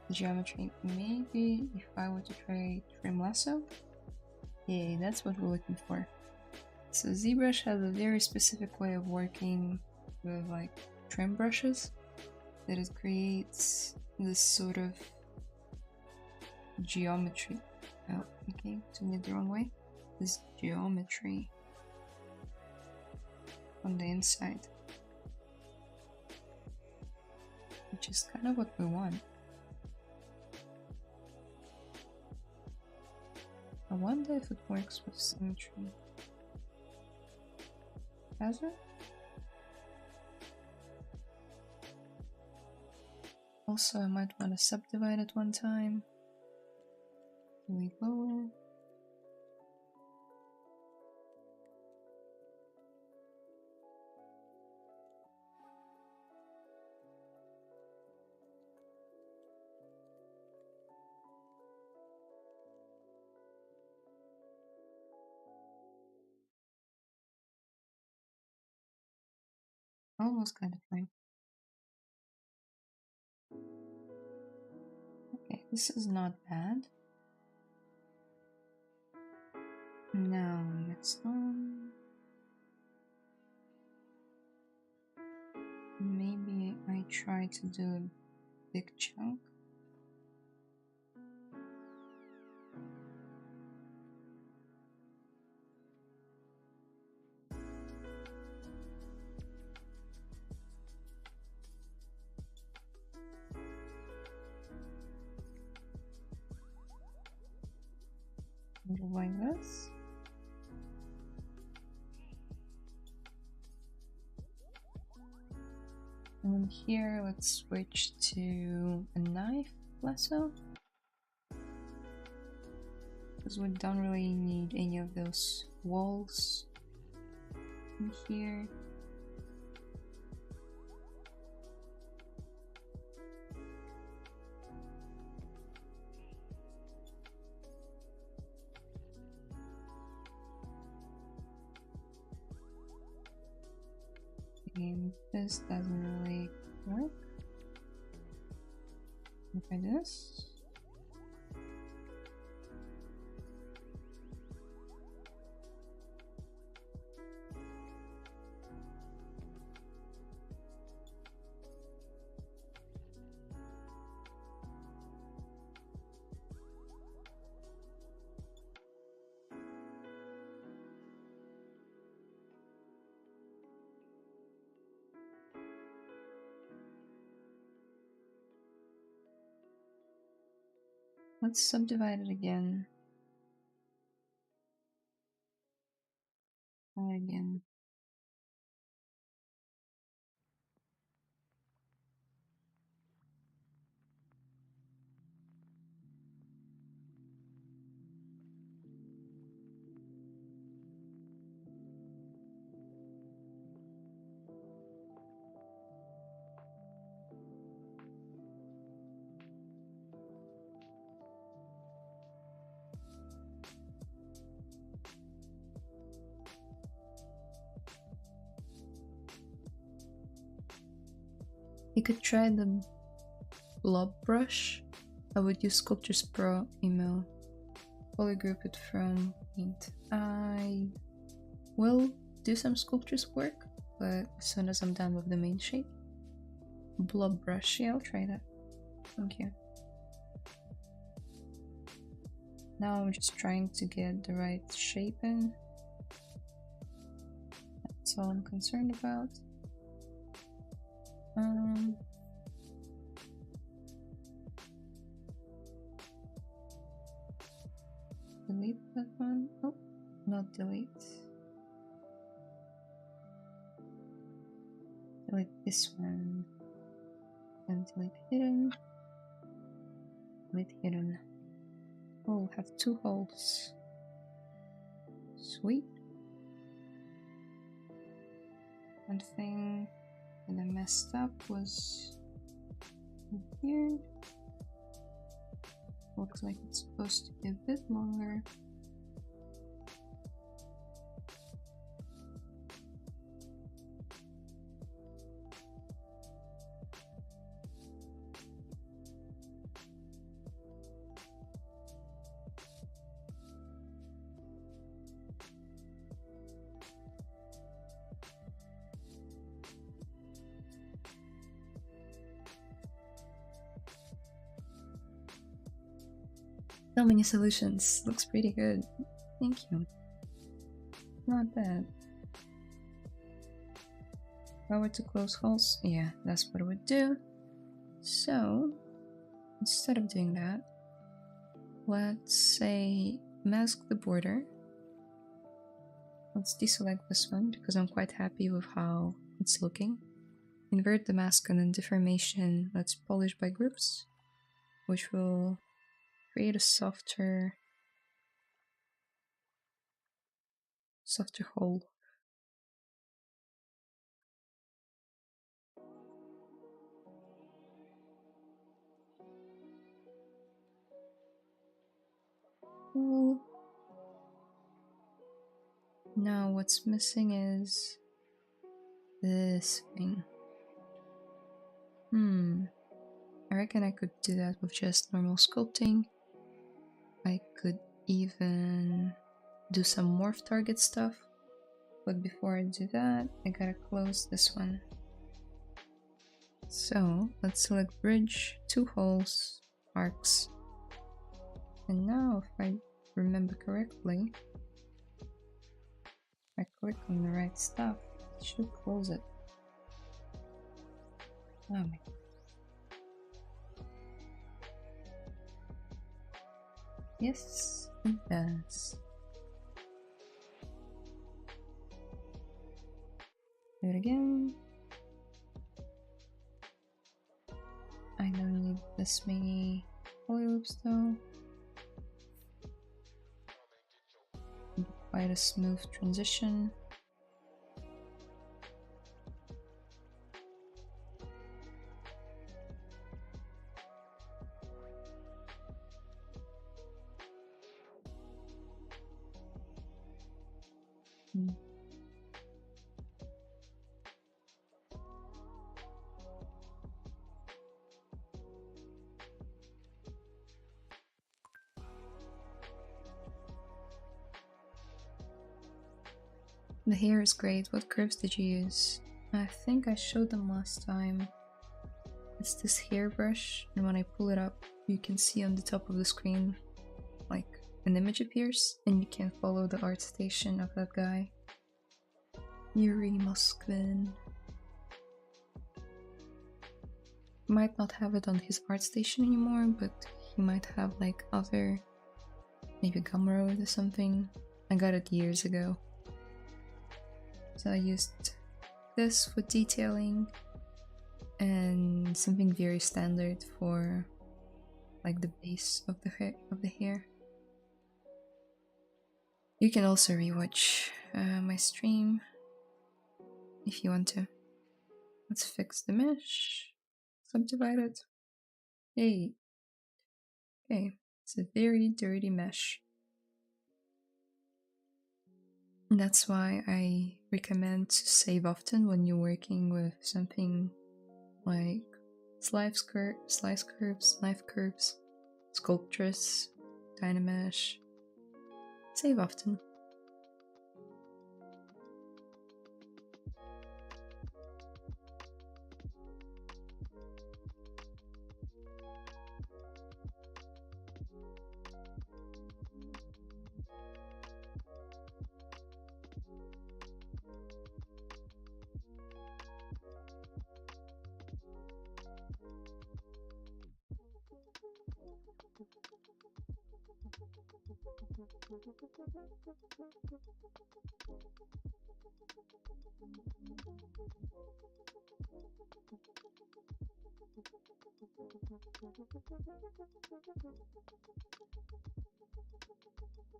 the geometry. Maybe if I were to try trim lasso? Yay, that's what we're looking for. So ZBrush has a very specific way of working with like trim brushes that it creates this sort of geometry. Oh, okay, doing it the wrong way. This geometry on the inside, which is kind of what we want. I wonder if it works with symmetry. Has it? Also, I might want to subdivide it one time. Here we go. Almost got it right. Okay, this is not bad. Now, next one. Maybe I try to do a big chunk. move like this. And then here, let's switch to a knife lasso. Because we don't really need any of those walls in here. And this doesn't really work. Try this. Let's subdivide it again. Try again. You could try the blob brush. I would use Sculptures Pro email. Polygroup it from paint. I will do some sculptures work, but as soon as I'm done with the main shape. Blob brush, yeah, I'll try that. Thank you. Now I'm just trying to get the right shape in. That's all I'm concerned about. Delete that one. Oh, not delete. Delete this one. And delete hidden. Delete hidden. Oh, have 2 holes. Sweet. One thing that I messed up was here. Looks like it's supposed to be a bit longer. So many solutions. Looks pretty good. Thank you. Not bad. Power to close holes. Yeah, that's what it would do. So, instead of doing that, let's say mask the border. Let's deselect this one because I'm quite happy with how it's looking. Invert the mask and then deformation. Let's polish by groups, which will create a softer hole. Cool. Now what's missing is this thing. I reckon I could do that with just normal sculpting. I could even do some morph target stuff. But before I do that, I gotta close this one. So let's select bridge, 2 holes, arcs. And now if I remember correctly, if I click on the right stuff, it should close it. Oh my. Yes. It does. Do it again. I don't need this many poly loops though. Quite a smooth transition. The hair is great. What curves did you use? I think I showed them last time. It's this hair brush, and when I pull it up, you can see on the top of the screen like an image appears, and you can follow the art station of that guy. Yuri Moskvin. Might not have it on his art station anymore, but he might have like other, maybe Gumroad or something. I got it years ago. So I used this for detailing and something very standard for like the base of the hair. You can also rewatch my stream if you want to. Let's fix the mesh. Subdivide it. Hey. Okay, it's a very dirty mesh. And that's why I recommend to save often when you're working with something like slice curves, knife curves, sculptress, Dynamesh. Save often.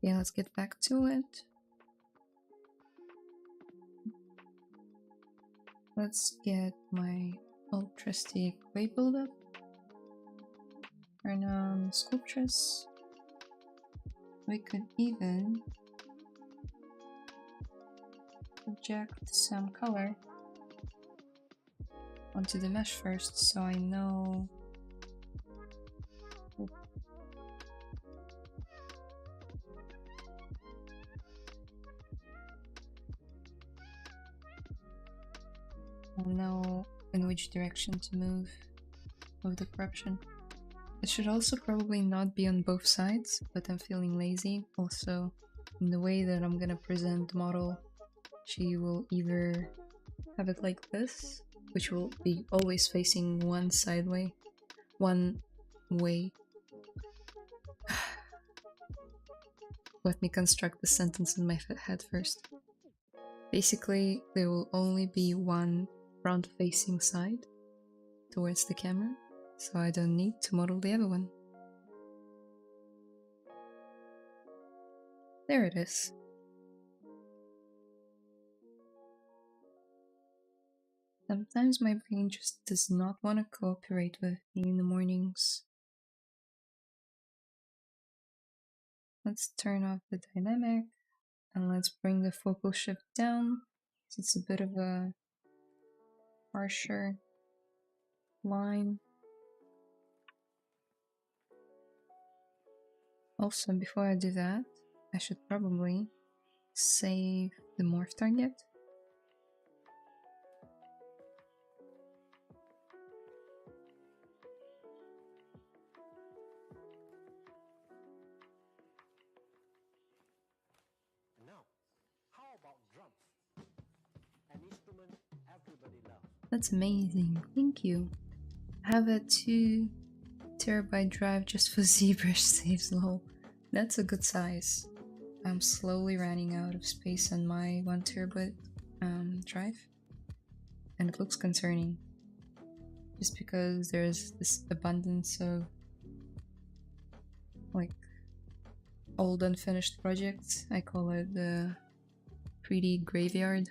Yeah, let's get back to it. Let's get my old trusty clay buildup. Turn on sculptress. We could even project some color onto the mesh first, so I know. I'll know in which direction to move with the corruption. It should also probably not be on both sides, but I'm feeling lazy. Also, in the way that I'm gonna present the model, she will either have it like this, which will be always facing one way. Let me construct the sentence in my head first. Basically, there will only be one front-facing side towards the camera, so I don't need to model the other one. There it is. Sometimes my brain just does not want to cooperate with me in the mornings. Let's turn off the dynamic and let's bring the focal shift down, so it's a bit of a harsher line. Also, before I do that, I should probably save the morph target. Now, how about drums? An instrument everybody loves. That's amazing, thank you. I have a 2 terabyte drive just for ZBrush saves, lol. That's a good size. I'm slowly running out of space on my 1 TB drive, and it looks concerning. Just because there's this abundance of like old unfinished projects. I call it the pretty graveyard.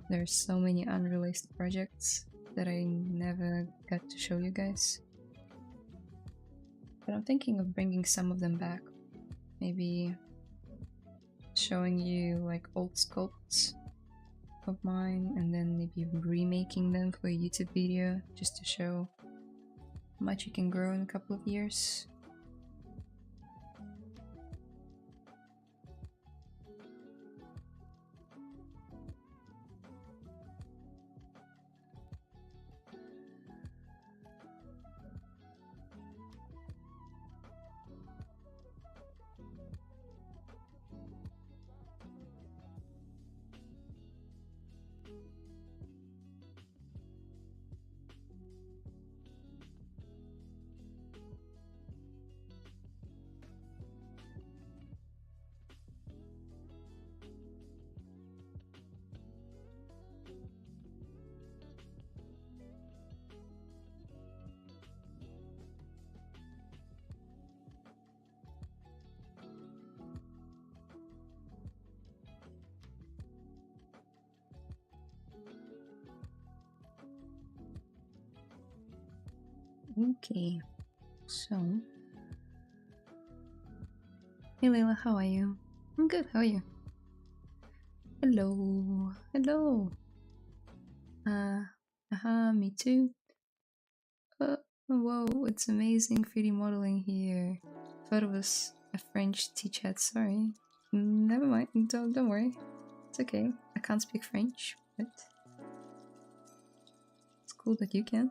There's so many unreleased projects that I never got to show you guys. But I'm thinking of bringing some of them back. Maybe showing you like old sculpts of mine and then maybe remaking them for a YouTube video just to show how much you can grow in a couple of years. Okay, so hey Layla, how are you? I'm good, how are you? Hello, hello. Me too. Whoa, it's amazing 3D modeling here. Thought it was a French chat, sorry. Never mind, don't worry. It's okay. I can't speak French, but it's cool that you can.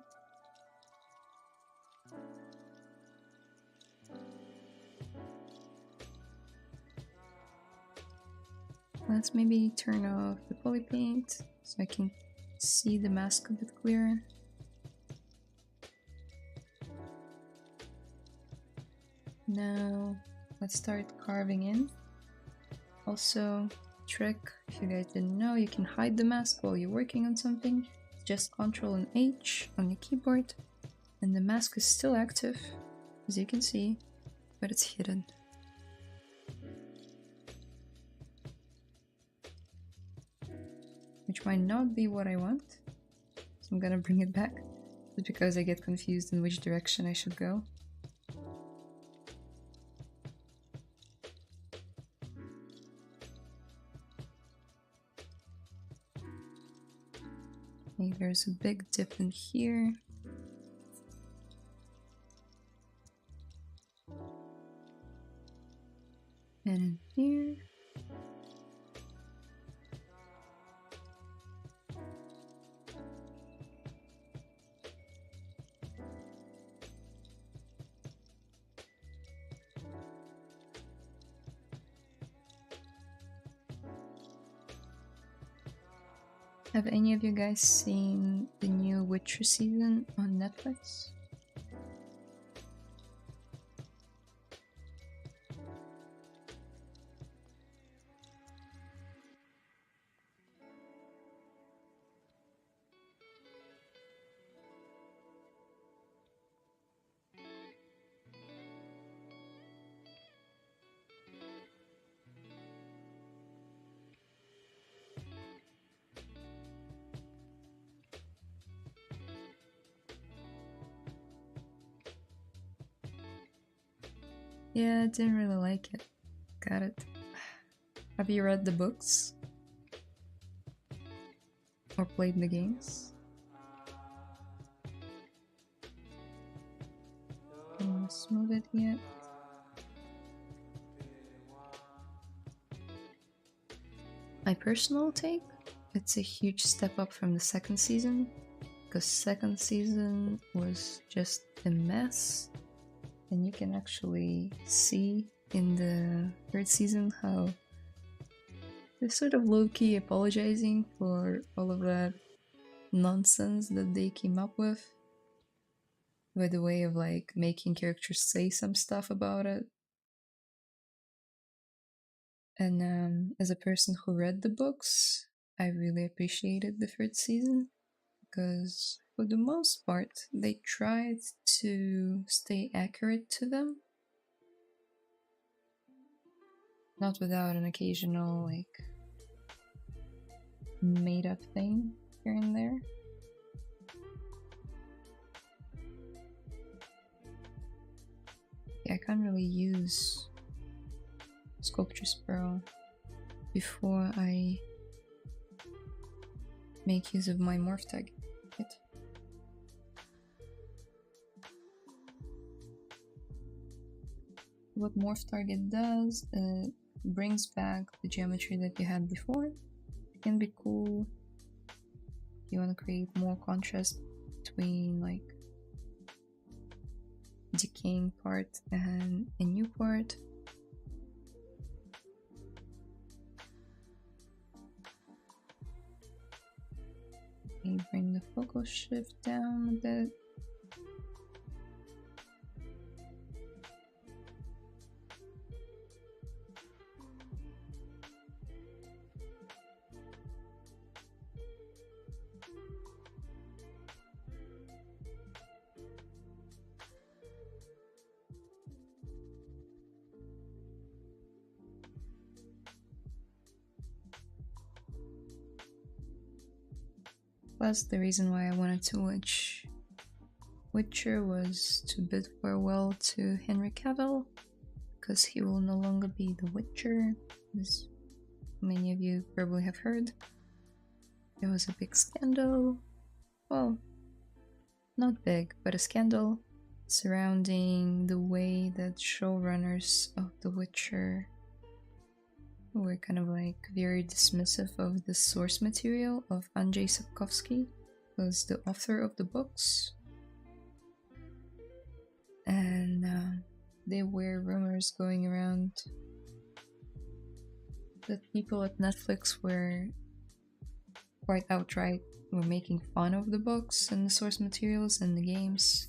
Let's maybe turn off the poly paint so I can see the mask a bit clearer. Now let's start carving in. Also, trick, if you guys didn't know, you can hide the mask while you're working on something. Just Ctrl and H on your keyboard and the mask is still active, as you can see, but it's hidden. Which might not be what I want, so I'm gonna bring it back, just because I get confused in which direction I should go. Okay, there's a big dip in here. And in here. Have any of you guys seen the new Witcher season on Netflix? Yeah, I didn't really like it. Got it. Have you read the books? Or played the games? Don't want to smooth it yet. My personal take? It's a huge step up from the second season, because second season was just a mess. And you can actually see in the third season how they're sort of low-key apologizing for all of that nonsense that they came up with. by the way of like making characters say some stuff about it. And as a person who read the books, I really appreciated the third season because for the most part they tried to stay accurate to them, not without an occasional like made up thing here and there. Yeah, I can't really use Sculptress Pearl before I make use of my morph tag. What morph target does, it brings back the geometry that you had before. It can be cool if you want to create more contrast between like decaying part and a new part. Okay, bring the focal shift down a bit. Plus, the reason why I wanted to watch Witcher was to bid farewell to Henry Cavill, because he will no longer be the Witcher, as many of you probably have heard. There was a big scandal, well, not big, but a scandal surrounding the way that showrunners of The Witcher were kind of like very dismissive of the source material of Andrzej Sapkowski, who was the author of the books. And there were rumors going around that people at Netflix were quite outright were making fun of the books and the source materials and the games,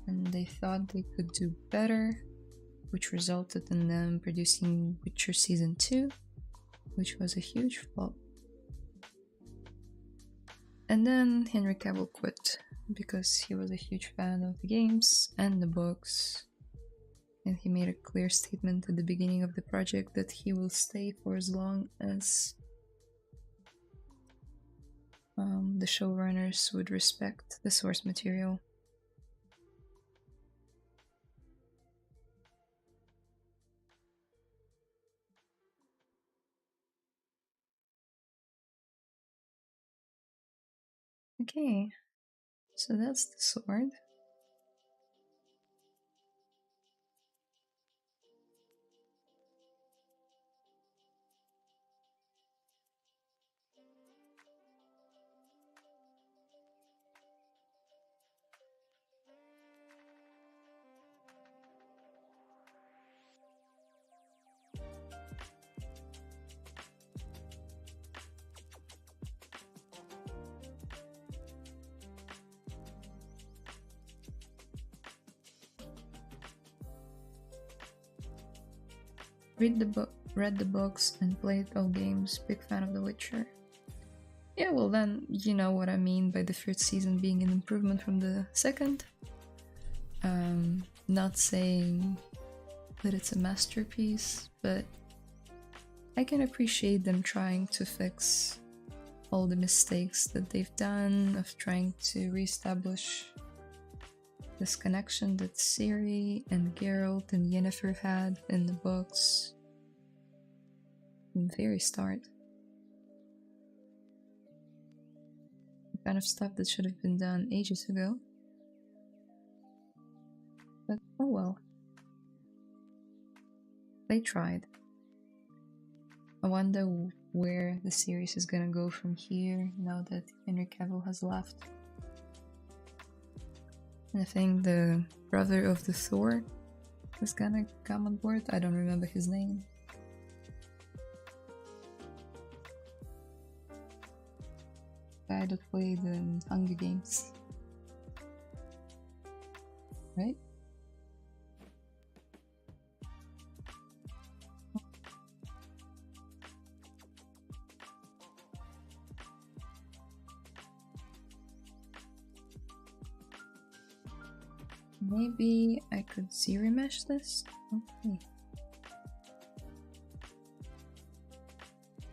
and they thought they could do better, which resulted in them producing Witcher Season 2, which was a huge flop. And then Henry Cavill quit because he was a huge fan of the games and the books, and he made a clear statement at the beginning of the project that he will stay for as long as the showrunners would respect the source material. Okay, so that's the sword. Read the books, and played all games. Big fan of The Witcher. Yeah, well then, you know what I mean by the third season being an improvement from the second. Not saying that it's a masterpiece, but I can appreciate them trying to fix all the mistakes that they've done, of trying to reestablish this connection that Ciri and Geralt and Yennefer had in the books from the very start. The kind of stuff that should have been done ages ago. But oh well. They tried. I wonder where the series is gonna go from here now that Henry Cavill has left. And I think the brother of the Thor is gonna come on board. I don't remember his name. Guy that played in Hunger Games. right? Maybe I could ZBrush this? Okay.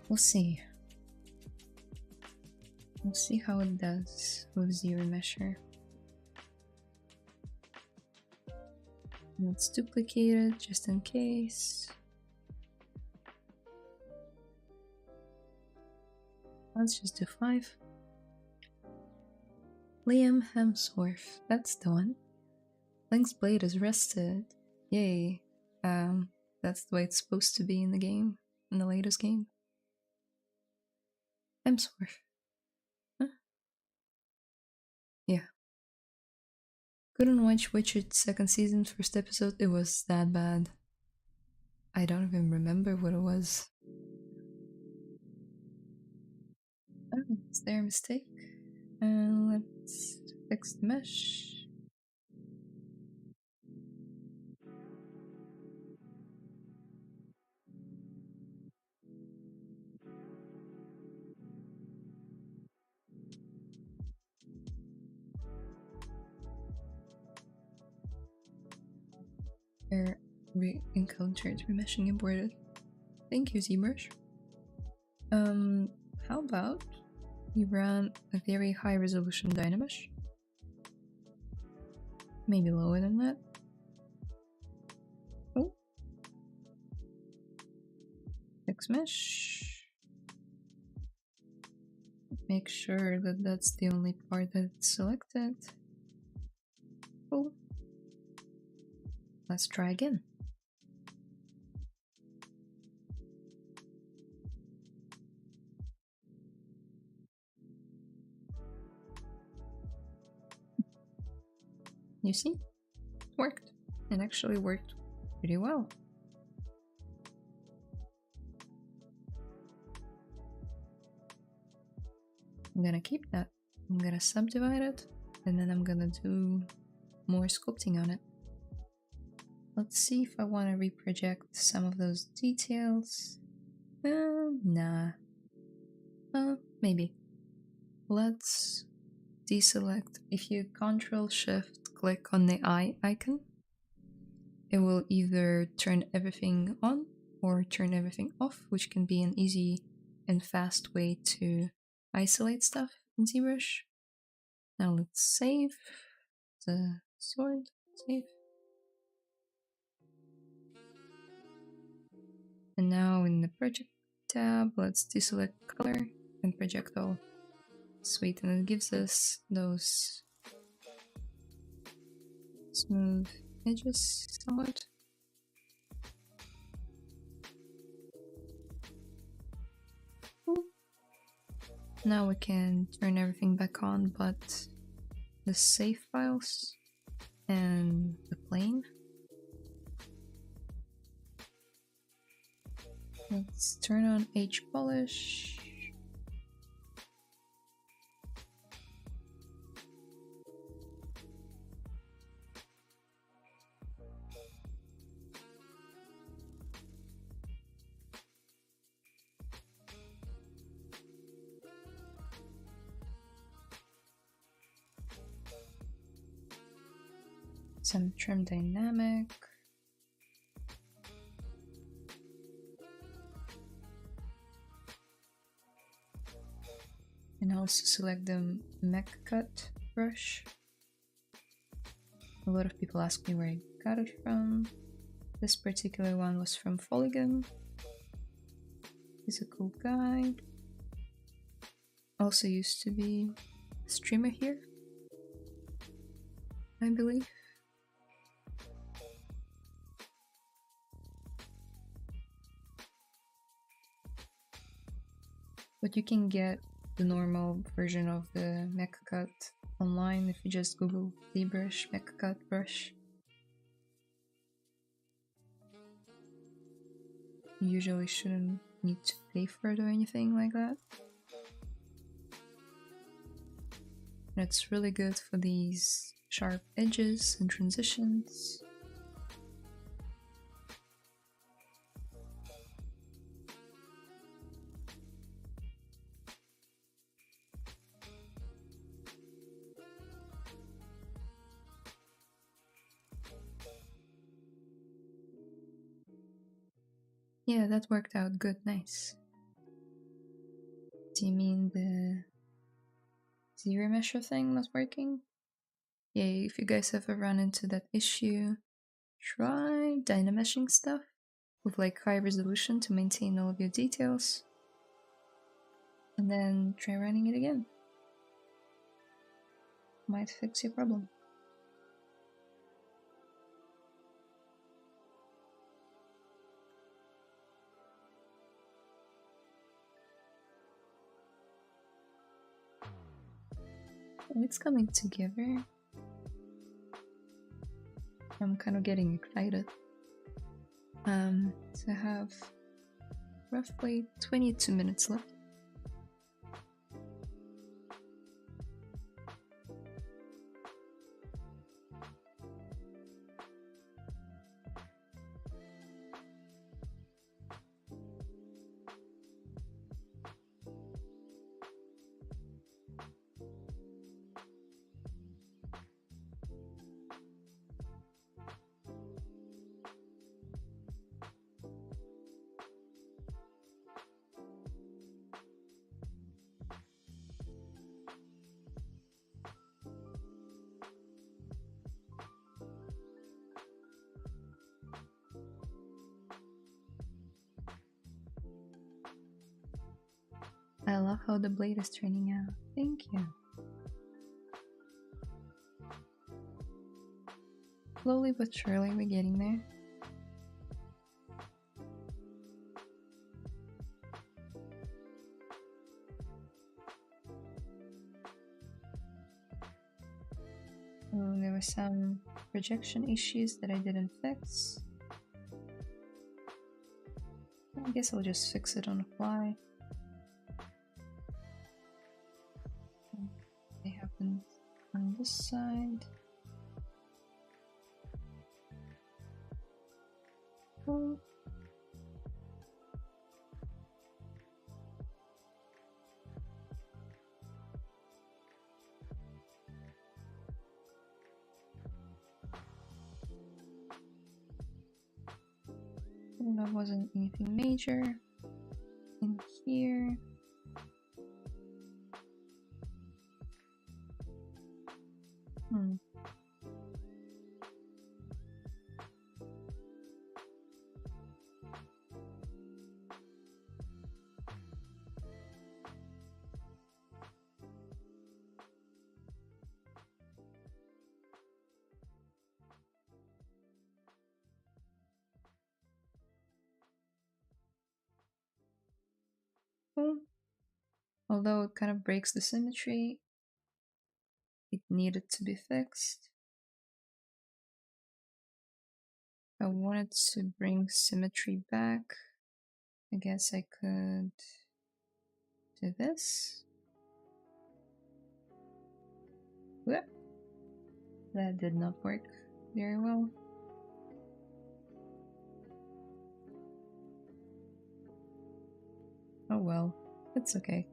We'll see. We'll see how it does with ZBrush. Let's duplicate it just in case. Let's just do 5. Liam Hemsworth, that's the one. Link's blade is rested. Yay. That's the way it's supposed to be in the game, in the latest game. Hemsworth. Huh? Yeah. Couldn't watch Witcher 2nd season, first episode, it was that bad. I don't even remember what it was. Oh, is there a mistake? Let's fix the mesh. Encountered remeshing imported. Thank you, ZBrush. How about we run a very high resolution Dynamesh? Maybe lower than that. Oh. Fix mesh. Make sure that that's the only part that's selected. Cool. Let's try again. You see? It worked. It actually worked pretty well. I'm gonna keep that. I'm gonna subdivide it, and then I'm gonna do more sculpting on it. Let's see if I want to reproject some of those details. Nah. Maybe. Let's deselect. If you Ctrl-Shift-click on the eye icon, it will either turn everything on or turn everything off, which can be an easy and fast way to isolate stuff in ZBrush. Now let's save the sword. Save. And now in the project tab, let's deselect color and project all. Sweet, and it gives us those smooth edges somewhat. Now we can turn everything back on but the save files and the plane. Let's turn on H polish. Some trim dynamic. And also select the mech cut brush. A lot of people ask me where I got it from. This particular one was from Polygon. He's a cool guy. Also used to be a streamer here, I believe. But you can get the normal version of the mech cut online if you just Google ZBrush mech cut brush. You usually shouldn't need to pay for it or anything like that. And it's really good for these sharp edges and transitions. Yeah, that worked out good, nice. Do you mean the ZBrush thing not working? Yeah, if you guys ever run into that issue, try dynameshing stuff with like high resolution to maintain all of your details. And then try running it again. Might fix your problem. Oh, it's coming together. I'm kind of getting excited. So I have roughly 22 minutes left. I love how the blade is turning out. Thank you. Slowly but surely we're getting there. Oh, there were some projection issues that I didn't fix. I guess I'll just fix it on the fly. They happened on this side. Cool. Oh, that wasn't anything major. In here. Although it kind of breaks the symmetry, it needed to be fixed. I wanted to bring symmetry back. I guess I could do this. Whoop. That did not work very well. Oh well, it's okay.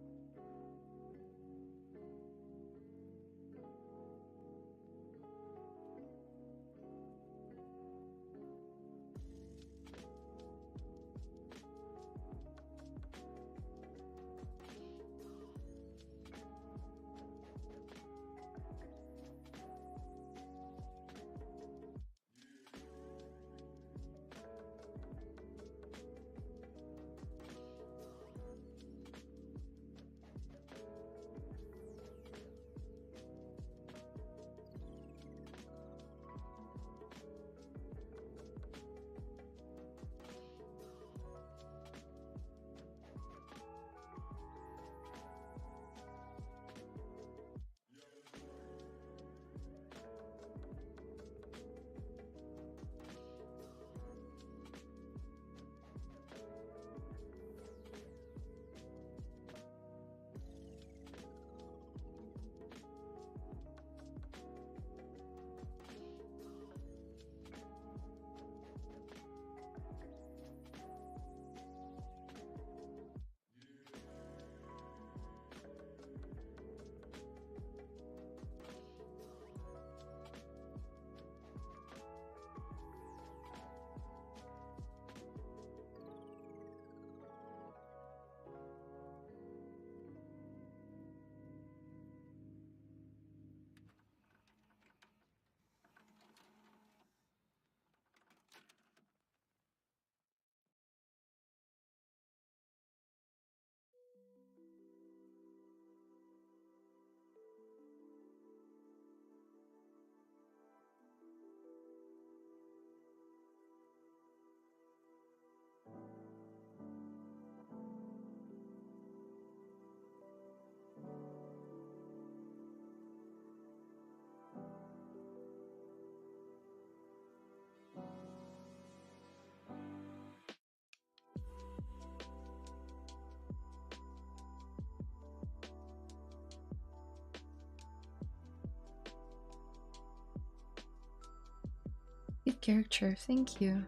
Good character, thank you.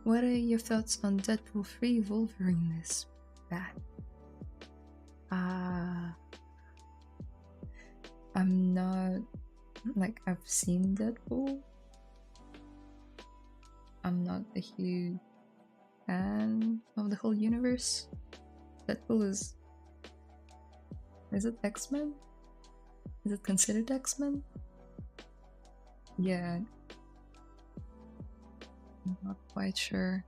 What are your thoughts on Deadpool 3 Wolverine this bad? I'm not, like, I've seen Deadpool. I'm not a huge fan of the whole universe. Deadpool is it X-Men? Is it considered X-Men? Yeah. I'm not quite sure.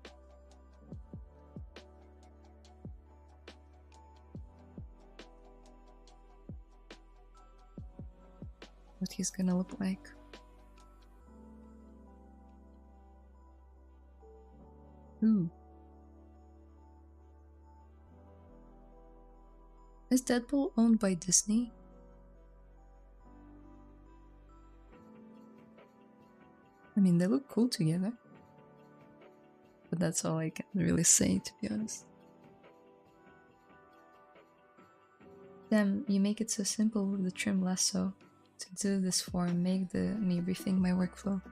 What he's gonna look like. Ooh. Is Deadpool owned by Disney? I mean, they look cool together. But that's all I can really say, to be honest. Damn, you make it so simple with the trim lasso. To do this form, me rethink my workflow.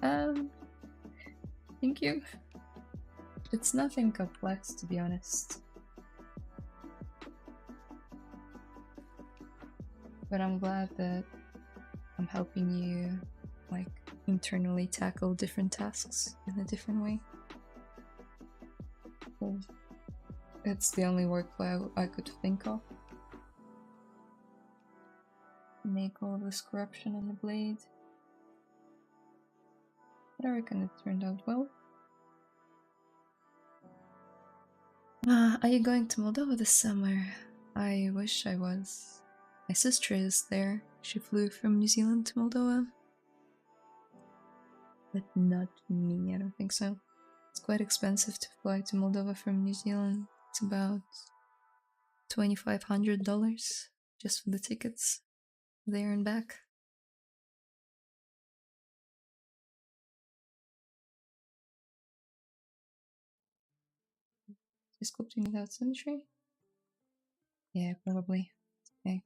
Thank you. It's nothing complex, to be honest. But I'm glad that I'm helping you, like, internally tackle different tasks in a different way. So it's the only workflow I could think of. Make all this corruption on the blade. But I reckon it turned out well. Are you going to Moldova this summer? I wish I was. My sister is there. She flew from New Zealand to Moldova. But not me, I don't think so. It's quite expensive to fly to Moldova from New Zealand. It's about $2,500 just for the tickets there and back. Is sculpting without symmetry? Yeah, probably. Okay.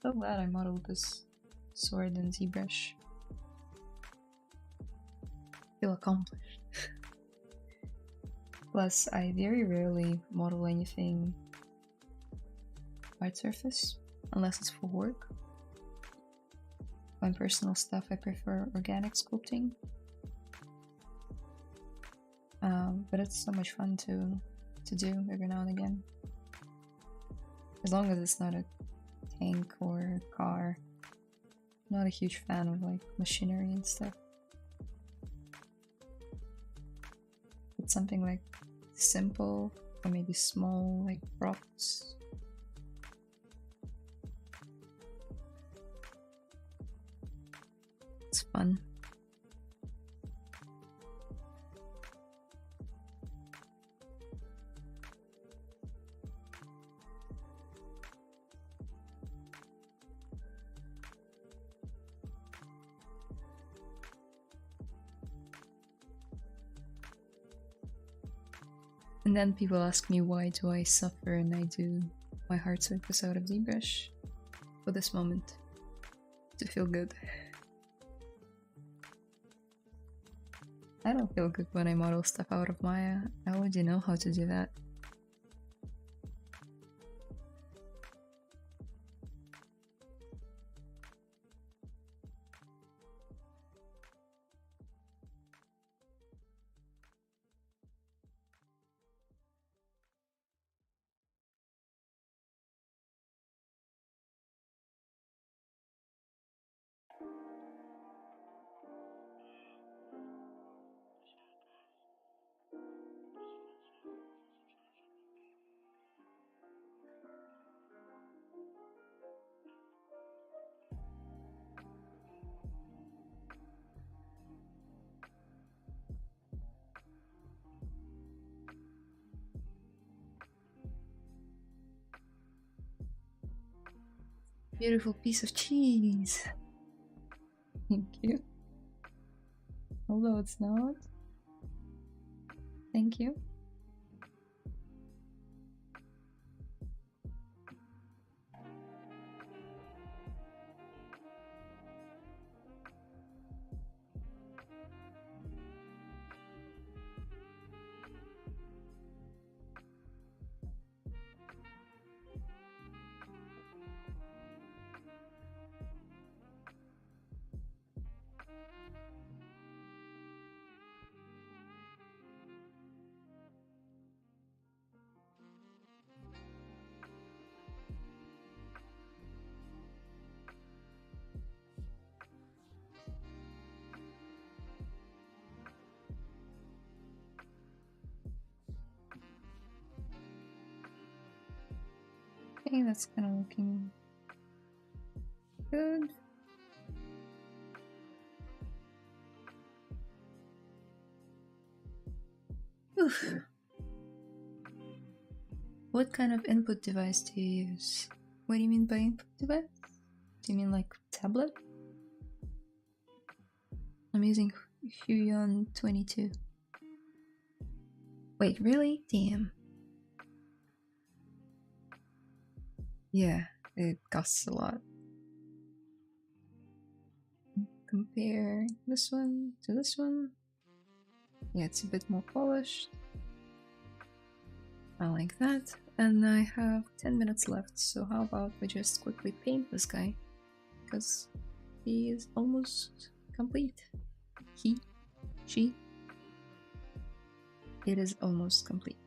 So glad I modeled this sword in ZBrush. Feel accomplished. Plus, I very rarely model anything hard surface, unless it's for work. My personal stuff, I prefer organic sculpting. But it's so much fun to do every now and again. As long as it's not a tank or a car. Not a huge fan of like machinery and stuff. It's something like simple or maybe small, like props. It's fun. And then people ask me, why do I suffer and I do my hard surface out of ZBrush for this moment, to feel good. I don't feel good when I model stuff out of Maya. I already know how to do that. Beautiful piece of cheese. Thank you. Although it's not. Thank you. Okay, that's kind of looking good. Oof. What kind of input device do you use? What do you mean by input device? Do you mean like tablet? I'm using Huion 22. Wait, really? Damn. Yeah, it costs a lot. Compare this one to this one. Yeah, it's a bit more polished. I like that. And I have 10 minutes left, so how about we just quickly paint this guy? Because he is almost complete. She. It is almost complete.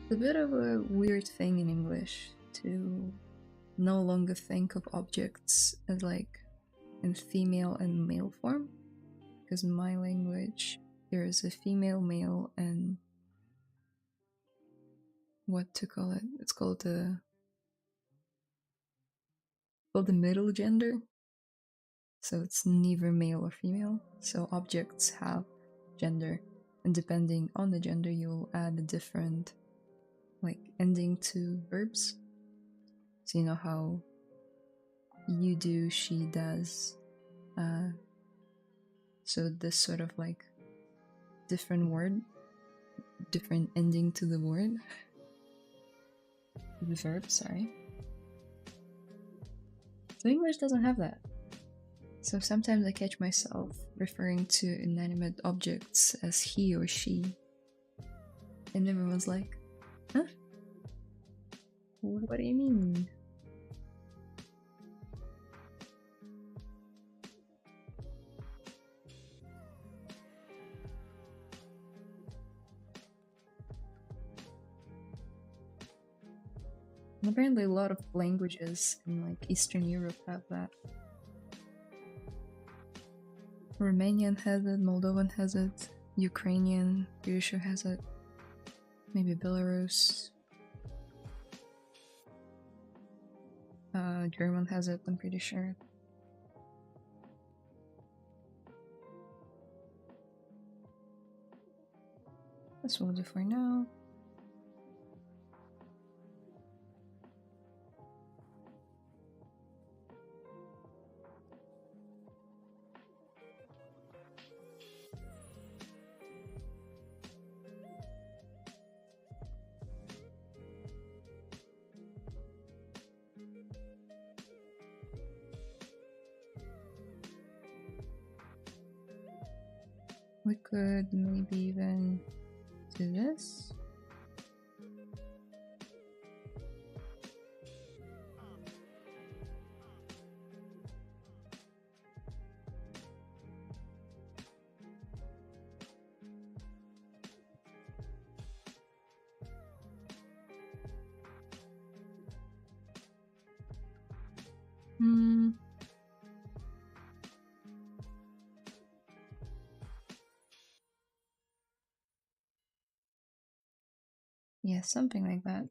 It's a bit of a weird thing in English to no longer think of objects as like in female and male form, because in my language there is a female, male, and what to call it? It's called the middle gender. So it's neither male or female. So objects have gender, and depending on the gender, you'll add a different like ending to verbs. So you know how you do, she does. So this sort of like different word, different ending to the word, the verb, sorry. So English doesn't have that. So sometimes I catch myself referring to inanimate objects as he or she. And everyone's like, huh? What do you mean? And apparently a lot of languages in like Eastern Europe have that. Romanian has it, Moldovan has it, Ukrainian, pretty sure has it, maybe Belarus. German has it, I'm pretty sure. That's what we'll do for now. We could maybe even do this. Yeah, something like that.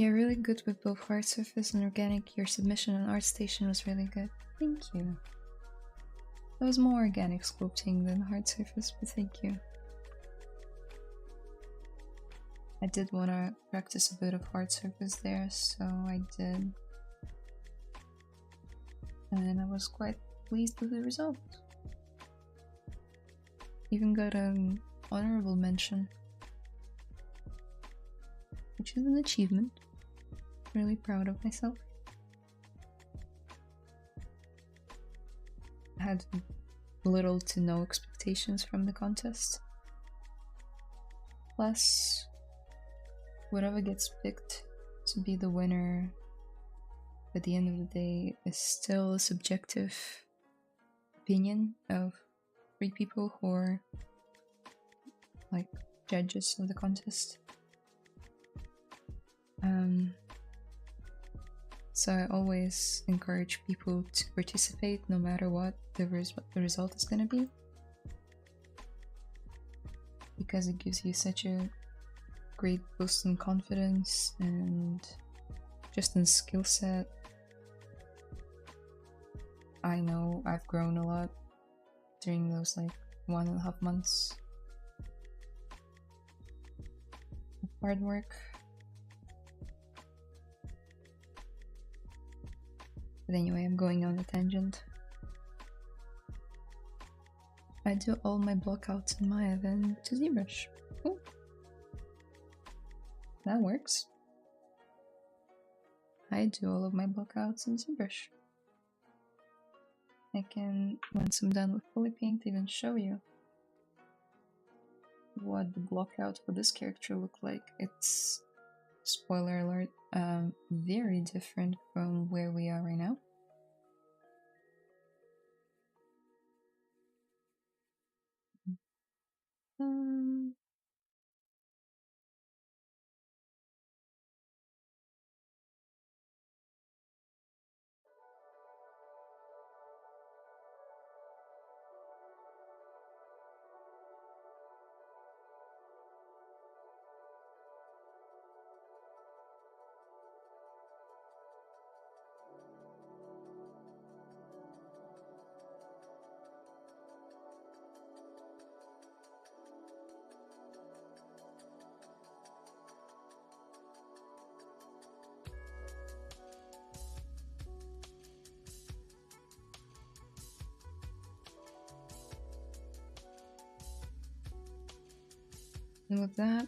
You're really good with both hard surface and organic. Your submission on ArtStation was really good. Thank you. That was more organic sculpting than hard surface, but thank you. I did want to practice a bit of hard surface there, so I did. And I was quite pleased with the result. Even got an honorable mention, which is an achievement. Really proud of myself. I had little to no expectations from the contest. Plus, whatever gets picked to be the winner at the end of the day is still a subjective opinion of 3 people who are like judges of the contest. So I always encourage people to participate no matter what the result is going to be, because it gives you such a great boost in confidence and just in skill set. I know I've grown a lot during those like 1.5 months of hard work. But anyway, I'm going on a tangent. I do all my blockouts in Maya then to ZBrush. Cool. That works. I do all of my blockouts in ZBrush. I can, once I'm done with Polypaint, even show you what the blockout for this character looked like. It's, spoiler alert, very different from where we are right now. And with that,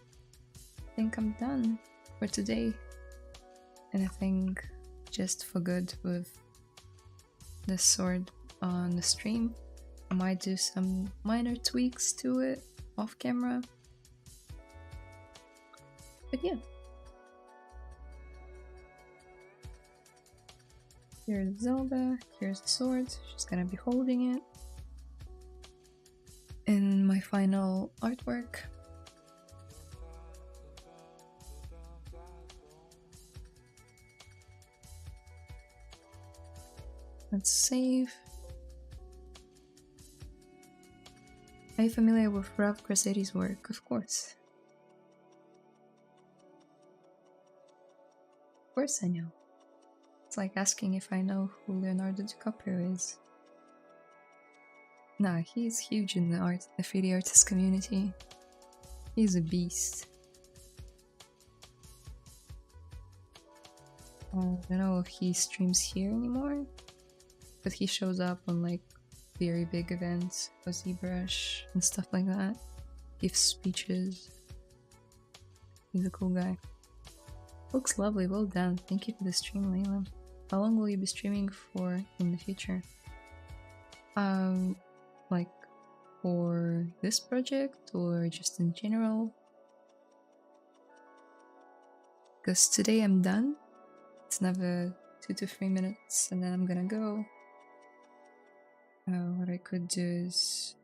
I think I'm done for today. And I think just for good with this sword on the stream, I might do some minor tweaks to it off camera. But yeah. Here's Zelda, here's the sword, she's gonna be holding it. In my final artwork. Let's save. Are you familiar with Rav Grassetti's work? Of course. Of course I know. It's like asking if I know who Leonardo DiCaprio is. Nah, he's huge in the 3D artist community. He's a beast. I don't know if he streams here anymore, but he shows up on like very big events for ZBrush and stuff like that. Gives speeches. He's a cool guy. Looks lovely, well done. Thank you for the stream, Layla. How long will you be streaming for in the future? Like for this project or just in general? Because today I'm done. It's another 2 to 3 minutes and then I'm gonna go. What I could do is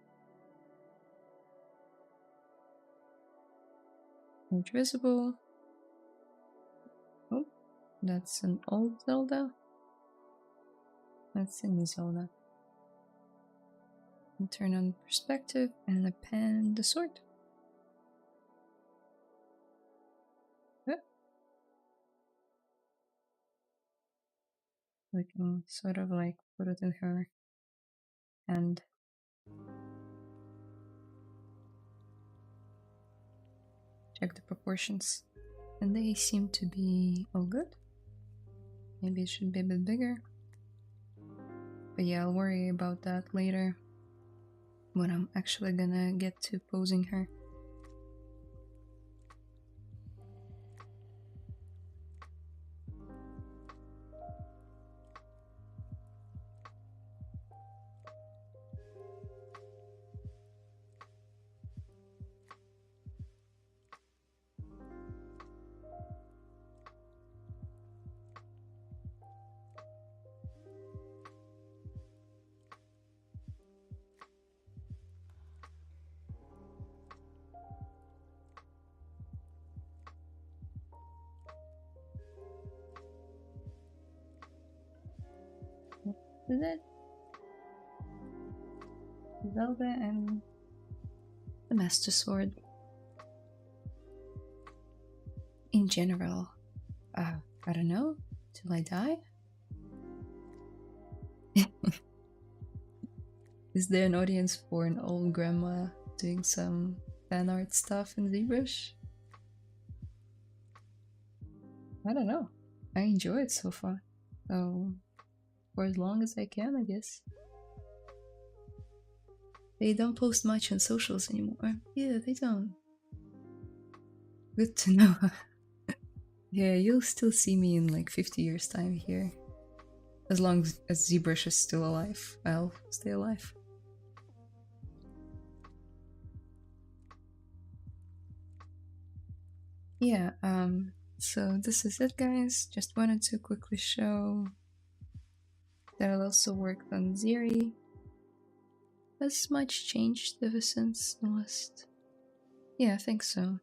make visible. Oh, that's an old Zelda. That's a new Zelda. And turn on perspective and append the sword. We can sort of like put it in her hand. Check the proportions. And they seem to be all good. Maybe it should be a bit bigger. But yeah, I'll worry about that later when I'm actually gonna get to posing her. Is it? Zelda and the Master Sword. In general, I don't know, till I die? Is there an audience for an old grandma doing some fan art stuff in ZBrush? I don't know. I enjoy it so far. So, for as long as I can, I guess. They don't post much on socials anymore. Yeah, they don't. Good to know. Yeah, you'll still see me in like 50 years' time here. As long as ZBrush is still alive, I'll stay alive. Yeah, so this is it, guys. Just wanted to quickly show that I also worked on Ziri. Has much changed ever since the last? Yeah, I think so.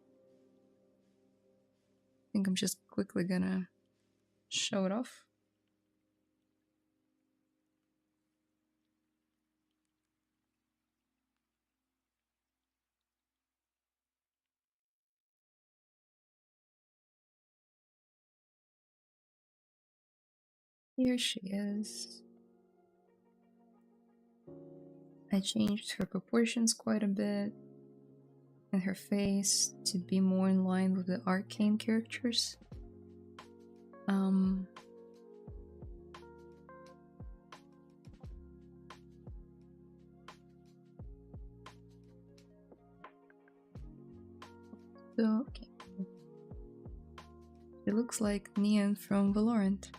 I think I'm just quickly gonna show it off. Here she is. I changed her proportions quite a bit and her face to be more in line with the arcane characters. So, okay. She looks like Neon from Valorant.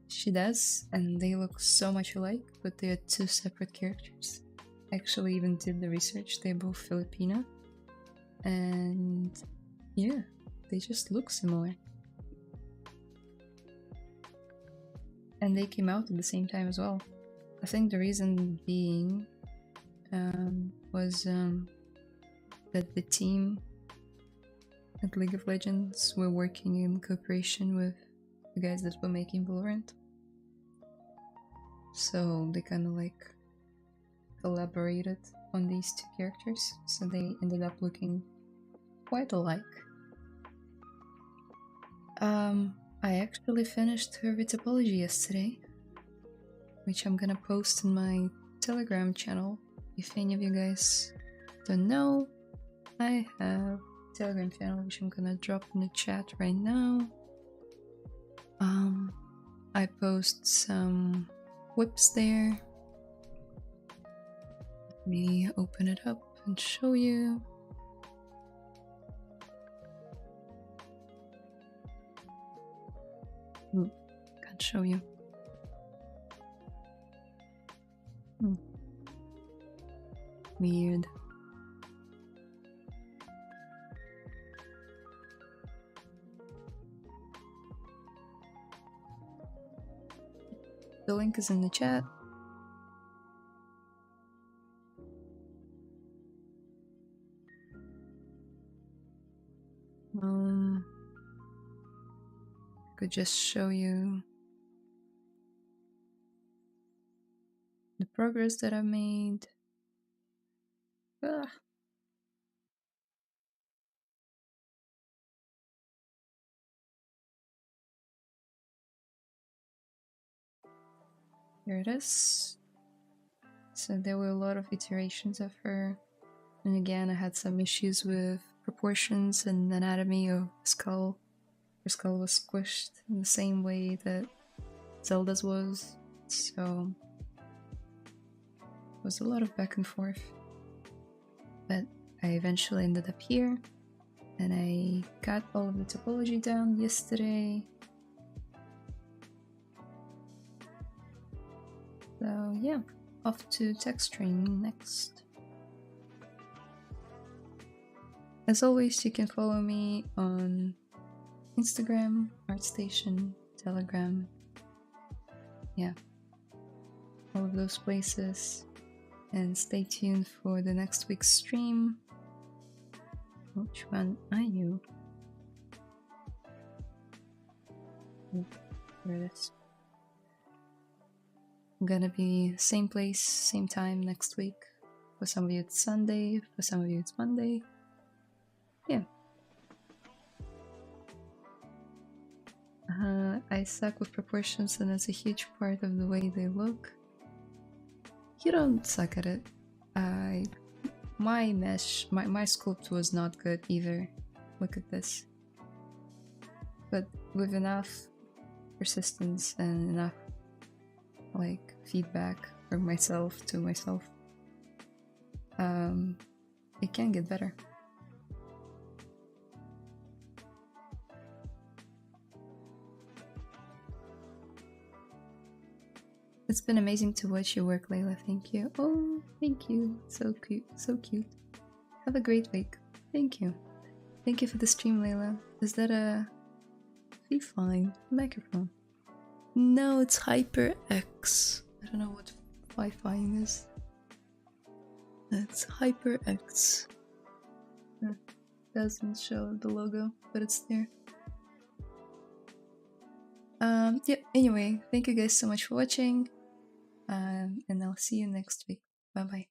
She does, and they look so much alike, but they are two separate characters. I actually even did the research, they're both Filipino. And yeah, they just look similar. And they came out at the same time as well. I think the reason being was that the team at League of Legends were working in cooperation with the guys that were making Valorant. So they kind of like collaborated on these two characters, so they ended up looking quite alike. I actually finished her topology yesterday, which I'm gonna post in my Telegram channel. If any of you guys don't know, I have a Telegram channel which I'm gonna drop in the chat right now. I post some whips there. Let me open it up and show you. Can't show you. Weird. The link is in the chat. I could just show you the progress that I made. Here it is. So there were a lot of iterations of her. And again, I had some issues with proportions and anatomy of the skull. Her skull was squished in the same way that Zelda's was. So it was a lot of back and forth. But I eventually ended up here. And I got all of the topology down yesterday. So yeah, off to texturing next. As always, you can follow me on Instagram, ArtStation, Telegram. Yeah, all of those places. And stay tuned for the next week's stream. Which one are you? Oh, there it is. I'm gonna be same place, same time next week. For some of you it's Sunday, for some of you it's Monday. Yeah. I suck with proportions and that's a huge part of the way they look. You don't suck at it. My mesh, my sculpt was not good either. Look at this. But with enough persistence and enough like feedback from myself to myself, it can get better. It's been amazing to watch your work, Layla. Thank you. Oh, thank you. So cute. So cute. Have a great week. Thank you. Thank you for the stream, Layla. Is that a Fifine microphone? No, it's HyperX. I don't know what Fifine is. It's HyperX. Doesn't show the logo, but it's there. Yeah, anyway, thank you guys so much for watching. And I'll see you next week. Bye bye.